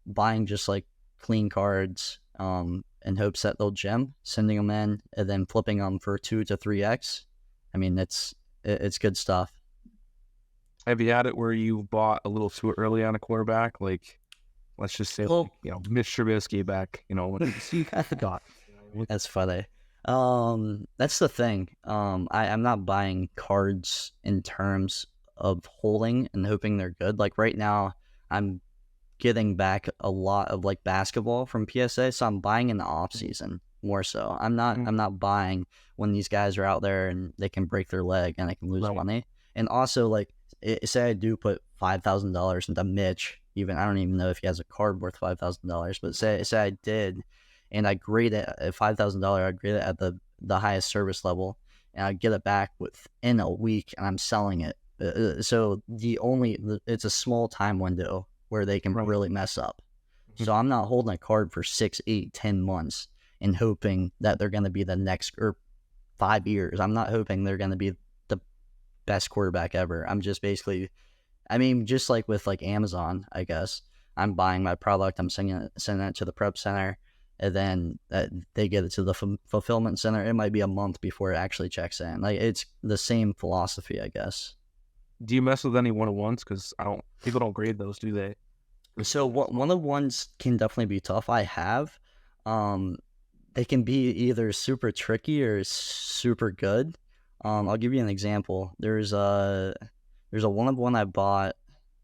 buying just like clean cards in hopes that they'll gem, sending them in, and then flipping them for 2 to 3x. I mean, it's good stuff.
Have you had it where you bought a little too early on a quarterback? Like, let's just say, Mitch Trubisky back, when he got the dot.
That's funny. That's the thing. I'm not buying cards in terms of holding and hoping they're good. Like right now, I'm getting back a lot of like basketball from PSA, so I'm buying in the off season more so. I'm not buying when these guys are out there and they can break their leg and I can lose money. And also, like, say I do put $5,000 into Mitch. Even I don't even know if he has a card worth $5,000, but say I did. And I grade it at $5,000. I grade it at the highest service level, and I get it back within a week, and I'm selling it. So it's a small time window where they can really mess up. So I'm not holding a card for 6, 8, 10 months and hoping that they're going to be the next or 5 years. I'm not hoping they're going to be the best quarterback ever. I'm just basically, I mean, just like with like Amazon, I guess I'm buying my product. I'm sending it to the prep center. And then they get it to the fulfillment center. It might be a month before it actually checks in. Like it's the same philosophy, I guess.
Do you mess with any 101s? Because people don't grade those, do they?
So 101s can definitely be tough. I have. They can be either super tricky or super good. I'll give you an example. There's a 101 I bought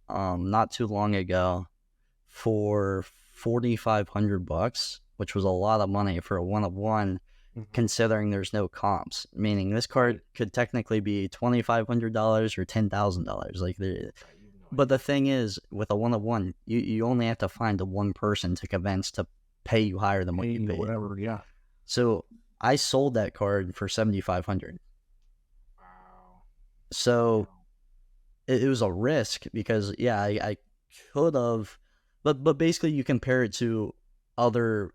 not too long ago for $4,500. which was a lot of money for a 1-of-1, considering there's no comps. Meaning this card could technically be $2,500 or $10,000. Like, but the thing is, with a 1-of-1, you only have to find the one person to convince to pay you higher than what you paid.
Whatever, yeah.
So I sold that card for $7,500.
Wow.
So it was a risk because I could have, but basically you compare it to other,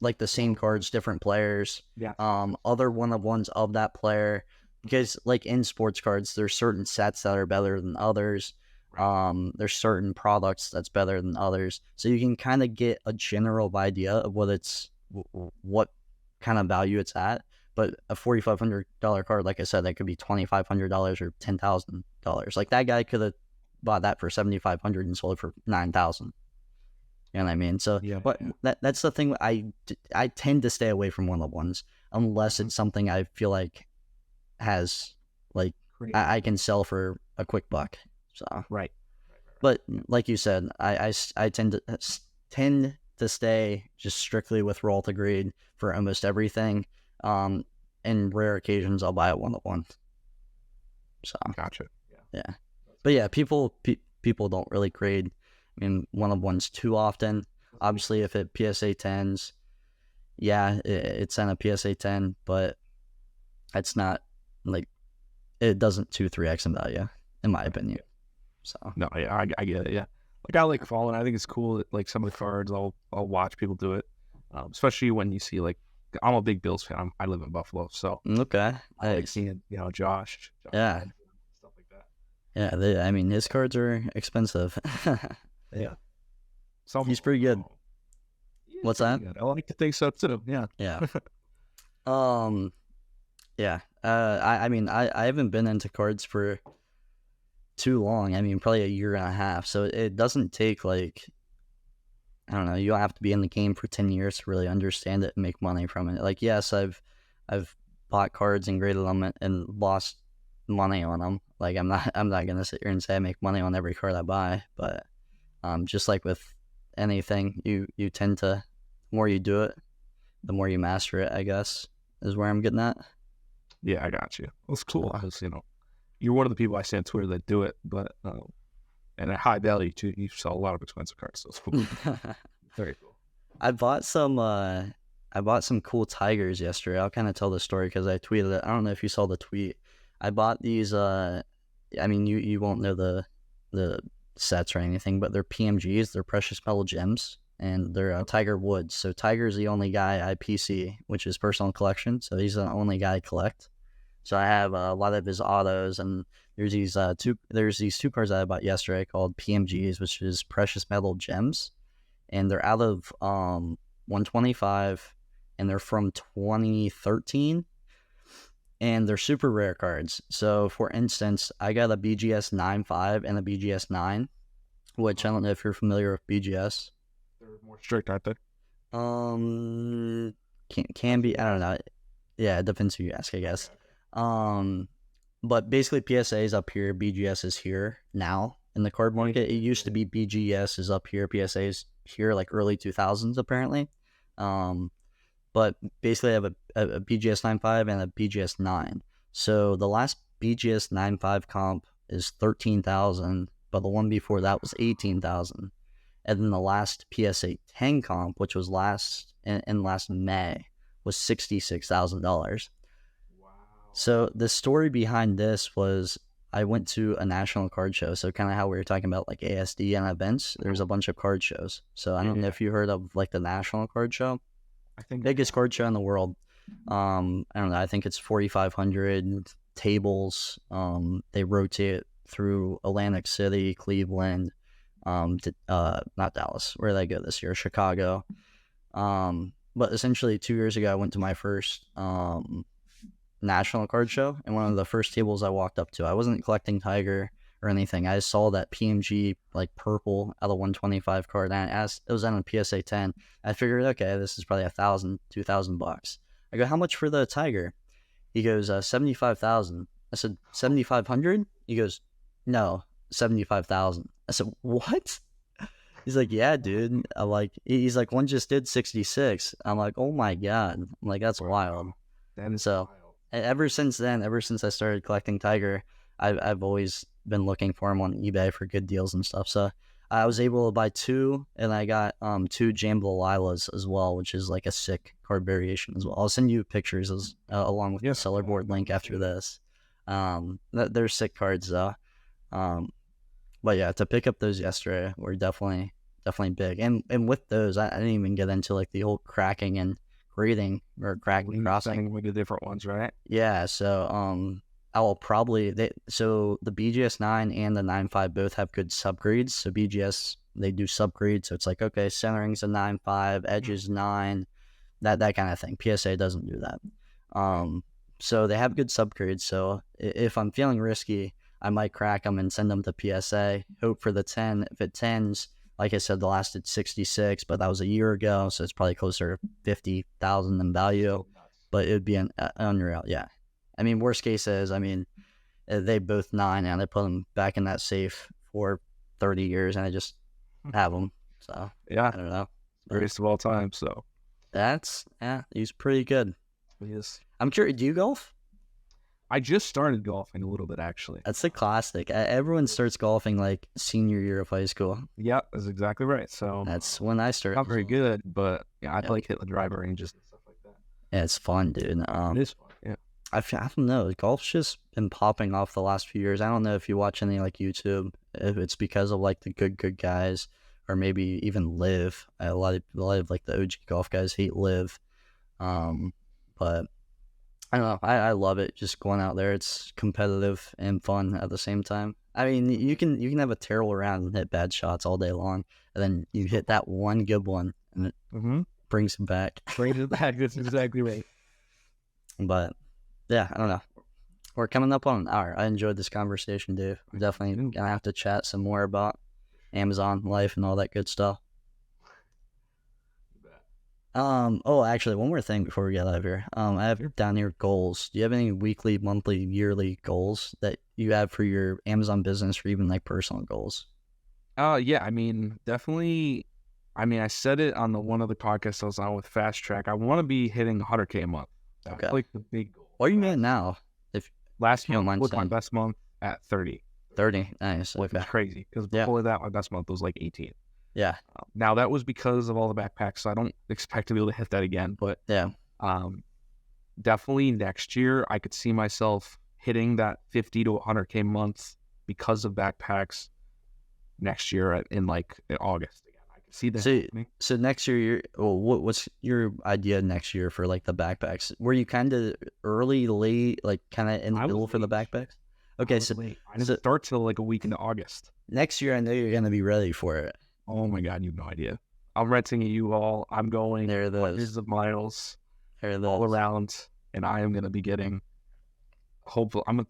like, the same cards, different players, other 1-of-1s of that player, because like in sports cards there's certain sets that are better than others. There's certain products that's better than others, so you can kind of get a general idea of what kind of value it's at. But a $4,500 card, like I said, that could be $2,500 or $10,000. Like, that guy could have bought that for $7,500 and sold it for $9,000. You know what I mean? So, but that's the thing. I tend to stay away from 1-of-1s unless it's something I feel like has, like, I can sell for a quick buck. So
right.
But like you said, I tend to stay just strictly with roll to greed for almost everything. In rare occasions, I'll buy a 1-of-1. So
Gotcha.
Yeah. But yeah, people don't really grade, I mean, 1-of-1s too often. Obviously, if it PSA 10s, it's in a PSA 10, but it's not, like, it doesn't 2-3x in value, in my opinion. So
no, yeah, I get it. Yeah, like, I like Fallen. I think it's cool that, like, some of the cards I'll watch people do it, especially when you see, like, I'm a big Bills fan. I live in Buffalo, so
okay,
I like seeing, Josh
yeah,
stuff like that.
Yeah, I mean, his cards are expensive.
Yeah,
he's pretty good. What's that?
Good. I like to think so too. Yeah.
Yeah. Yeah. I mean, I haven't been into cards for too long. I mean, probably a year and a half. So it doesn't take, like, I don't know, you don't have to be in the game for 10 years to really understand it and make money from it. Like, yes, I've bought cards and graded them and lost money on them. Like, I'm not going to sit here and say I make money on every card I buy, but just like with anything, you tend to, the more you do it, the more you master it, I guess, is where I'm getting at.
Yeah, I got you. It's cool. Because, you're one of the people I see on Twitter that do it, but and at high value too. You sell a lot of expensive cards, so it's cool. Very cool.
I bought some cool tigers yesterday. I'll kind of tell the story because I tweeted it. I don't know if you saw the tweet. I bought these. I mean, you won't know the sets or anything, but they're PMGs. They're precious metal gems, and they're Tiger Woods. So Tiger's the only guy I PC, which is personal collection. So he's the only guy I collect. So I have a lot of his autos, and there's these two cards that I bought yesterday called PMGs, which is precious metal gems, and they're out of 125, and they're from 2013, and they're super rare cards. So for instance, I got a BGS 9.5 and a BGS 9, which I don't know if you're familiar with BGS.
They're more strict, aren't they?
Can be. I don't know. Yeah, it depends who you ask, I guess. But basically PSA is up here, BGS is here now in the card market. It used to be BGS is up here, PSA is here, like early 2000s apparently. But basically I have a BGS 9.5 and a BGS 9. So the last BGS 9.5 comp is 13,000, but the one before that was 18,000. And then the last PSA 10 comp, which was last May, was $66,000. So the story behind this was I went to a national card show. So kind of how we were talking about, like, ASD and events. There's a bunch of card shows. So I don't know if you heard of, like, the national card show.
I think
biggest card show in the world. I don't know. I think it's 4,500 tables. They rotate through Atlantic City, Cleveland, not Dallas. Where did I go this year? Chicago. But essentially 2 years ago, I went to my first national card show, and one of the first tables I walked up to, I wasn't collecting Tiger or anything. I saw that PMG, like, purple out of 125 card, and it was on a PSA 10. I figured, okay, this is probably $1,000, $2,000. I go, how much for the Tiger? He goes, 75,000. I said, 7,500? He goes, no, 75,000. I said, what? He's like, yeah, dude. I'm like, he's like, one just did 66. I'm like, oh my God. I'm like, that's wild.
That is
So
wild.
ever since then, ever since I started collecting Tiger, I've always been looking for them on eBay for good deals and stuff. So I was able to buy two, and I got two Jambalailas as well, which is like a sick card variation as well. I'll send you pictures along with the
Yes.
seller board link after this. They're sick cards though. Um, but yeah, to pick up those yesterday were definitely big. And with those, I didn't even get into like the whole cracking and grading or cracking crossing.
Sending me the different ones, right?
Yeah, so I will probably so the BGS 9 and the 9.5 both have good subgrades. So BGS they do subgrade, so it's like okay, centering's a 9.5, edges 9, that kind of thing. PSA doesn't do that. So they have good subgrades. So if I'm feeling risky, I might crack them and send them to PSA. Hope for the 10. If it 10s, like I said, the last did 66, but that was a year ago, so it's probably closer to 50,000 in value. But it would be an unreal, yeah. I mean, worst case is, I mean, they both 9, and I put them back in that safe for 30 years, and I just have them. So
Yeah,
I don't know.
greatest of all time. So
He's pretty good.
yes,
I'm curious. Do you golf?
I just started golfing a little bit actually.
That's the classic. Everyone starts golfing like senior year of high school.
Yeah, that's exactly right. So
That's when I started.
not very good, but yeah, I like hitting the driver ranges and stuff like that.
Yeah, it's fun, dude.
It is fun. Yeah.
I don't know. Golf's just been popping off the last few years. I don't know if you watch any like YouTube, if it's because of like the good guys, or maybe even Live. A lot of like the OG golf guys hate Live. But I don't know. I love it. Just going out there. It's competitive and fun at the same time. I mean, you can have a terrible round and hit bad shots all day long, and then you hit that one good one, and it brings it back.
Brings it back. That's exactly right.
But yeah, I don't know. We're coming up on an hour. I enjoyed this conversation, Dave. We're definitely gonna have to chat some more about Amazon life and all that good stuff. Oh, actually, one more thing before we get out of here. I have down here goals. Do you have any weekly, monthly, yearly goals that you have for your Amazon business, or even like personal goals?
Yeah, I mean, definitely. I mean, I said it on the one of the podcasts I was on with Fast Track. I want to be hitting 100K a month. That's
Okay.
like the big goal.
What are you at now? If
Last
you don't
month
mind
was my
saying.
best month at 30,
30, nice.
which
Okay.
is crazy because
Yeah.
before that, my best month was like 18.
Yeah,
Now that was because of all the backpacks, so I don't expect to be able to hit that again. But
yeah,
definitely next year, I could see myself hitting that 50 to 100K month because of backpacks next year in August again. I can see that happening.
So next year, what's your idea next year for like the backpacks? Were you kind of early, late, like kind of in the
I was
middle for the
late.
backpacks? Okay,
I didn't start till like a week into August.
next year I know you're gonna be ready for it.
Oh my God, you have no idea. I'm renting a U-Haul. I'm going
There it is.
hundreds of miles
There it
all
is.
around, and I am going to be getting. I'm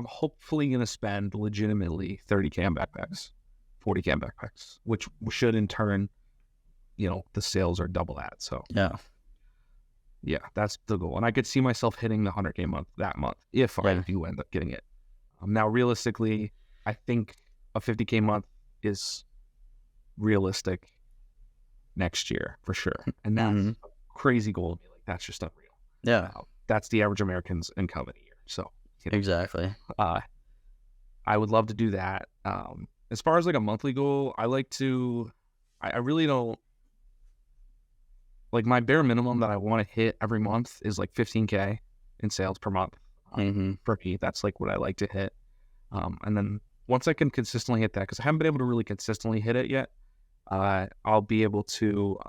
hopefully going to spend legitimately 30K on backpacks, 40K on backpacks, which should in turn, the sales are double that. So
Yeah,
that's the goal, and I could see myself hitting the 100K month that month if I do end up getting it. Now, realistically, I think a 50K month is realistic next year for sure, and that's a crazy goal. Like that's just unreal.
yeah,
That's the average American's income in a year. So
exactly.
I would love to do that. As far as like a monthly goal, I really don't like my bare minimum that I want to hit every month is like 15K in sales per month. For me, that's like what I like to hit. And then once I can consistently hit that, because I haven't been able to really consistently hit it yet, I'll be able to,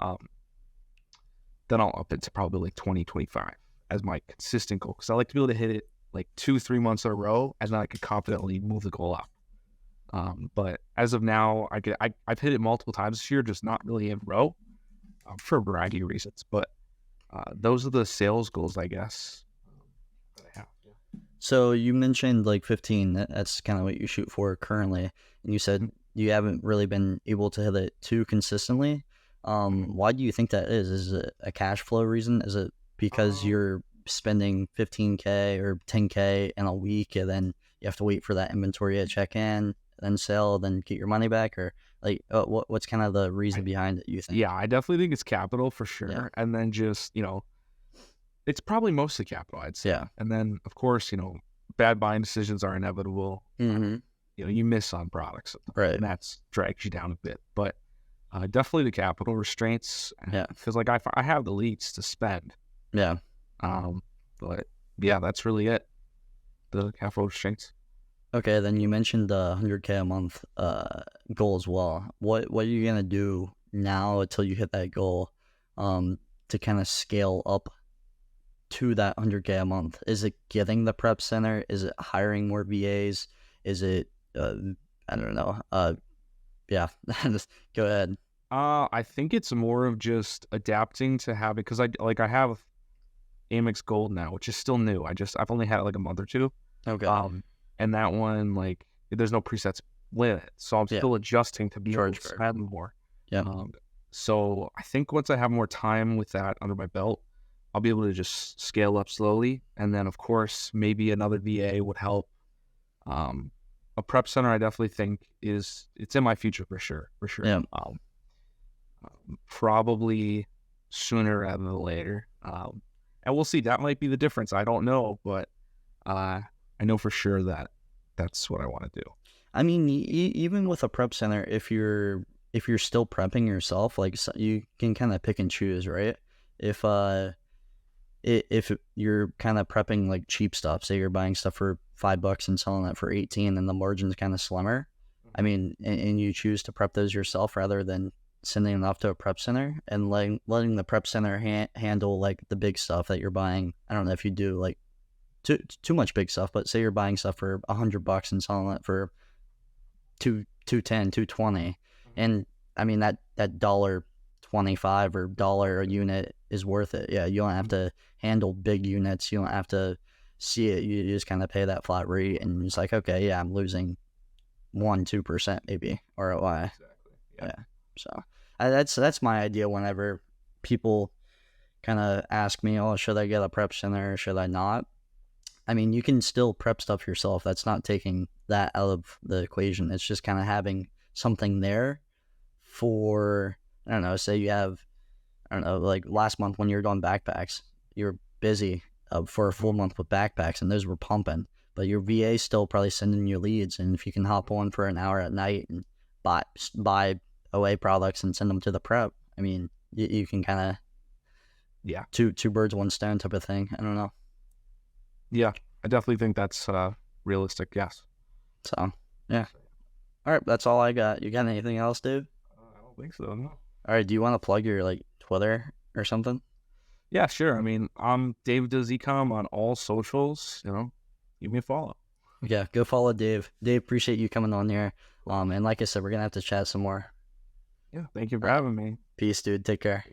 then I'll up it to probably like 20, 25 as my consistent goal. Because I like to be able to hit it like 2-3 months in a row, and then I could confidently move the goal up. But as of now, I've hit it multiple times this year, just not really in a row, for a variety of reasons. But those are the sales goals, I guess, that I have. Yeah.
So you mentioned like 15. That's kind of what you shoot for currently, and you said you haven't really been able to hit it too consistently. Why do you think that is? Is it a cash flow reason? Is it because you're spending 15K or 10K in a week, and then you have to wait for that inventory to check in? then sell, then get your money back, or like what's kind of the reason behind it, you think?
Yeah, I definitely think it's capital for sure.
Yeah.
And then just, it's probably mostly capital, I'd say.
Yeah.
And then, of course, bad buying decisions are inevitable.
Mm-hmm.
You miss on products,
Right.
and that's drags you down a bit. But definitely the capital restraints.
Yeah.
Because like I have the leads to spend.
Yeah.
But yeah, that's really it. The capital restraints.
Okay, then you mentioned the 100K a month goal as well. What are you gonna do now until you hit that goal, to kind of scale up to that 100K a month? Is it getting the prep center? Is it hiring more VAs? Is it I don't know. Yeah, just go ahead.
I think it's more of just adapting to having, because I have Amex Gold now, which is still new. I've only had it like a month or two.
Okay.
And that one, like, there's no presets limit, so I'm still adjusting to be able to spend more.
Yeah.
So I think once I have more time with that under my belt, I'll be able to just scale up slowly, and then of course maybe another VA would help. A prep center, I definitely think it's in my future for sure.
Yeah.
Probably sooner rather than later. And we'll see. That might be the difference. I don't know, but I know for sure that that's what I want to do.
I mean, even with a prep center, if you're still prepping yourself, like, so you can kind of pick and choose, right? If you're kind of prepping like cheap stuff, say you're buying stuff for $5 and selling it for 18, and the margin's kind of slimmer. I mean, and you choose to prep those yourself rather than sending them off to a prep center, and letting the prep center handle like the big stuff that you're buying. I don't know if you do like too much big stuff, but say you're buying stuff for $100 and selling it for $210, $220, and I mean that $1.25 or $1 a unit is worth it. Yeah, you don't have to handle big units. You don't have to see it. You just kind of pay that flat rate, and it's like, okay, yeah, I'm losing 1-2% maybe ROI.
Exactly.
Yeah. So that's my idea. Whenever people kind of ask me, oh, should I get a prep center or should I not? I mean, you can still prep stuff yourself. That's not taking that out of the equation. It's just kind of having something there for, I don't know, say you have, I don't know, like last month when you were doing backpacks, you were busy for a full month with backpacks, and those were pumping. But your VA still probably sending you leads, and if you can hop on for an hour at night and buy OA products and send them to the prep, I mean, you can kind of,
yeah,
two birds, one stone type of thing. I don't know.
Yeah, I definitely think that's realistic. Yes.
So, yeah. All right, that's all I got. You got anything else, dude?
I don't think so, no.
All right, do you want to plug your like Twitter or something?
Yeah, sure. I mean, I'm DaveDoesEcom on all socials. Give me a follow.
Yeah, go follow Dave. Dave, appreciate you coming on here. And like I said, we're gonna have to chat some more.
Yeah, thank you for having me.
Peace, dude. Take care.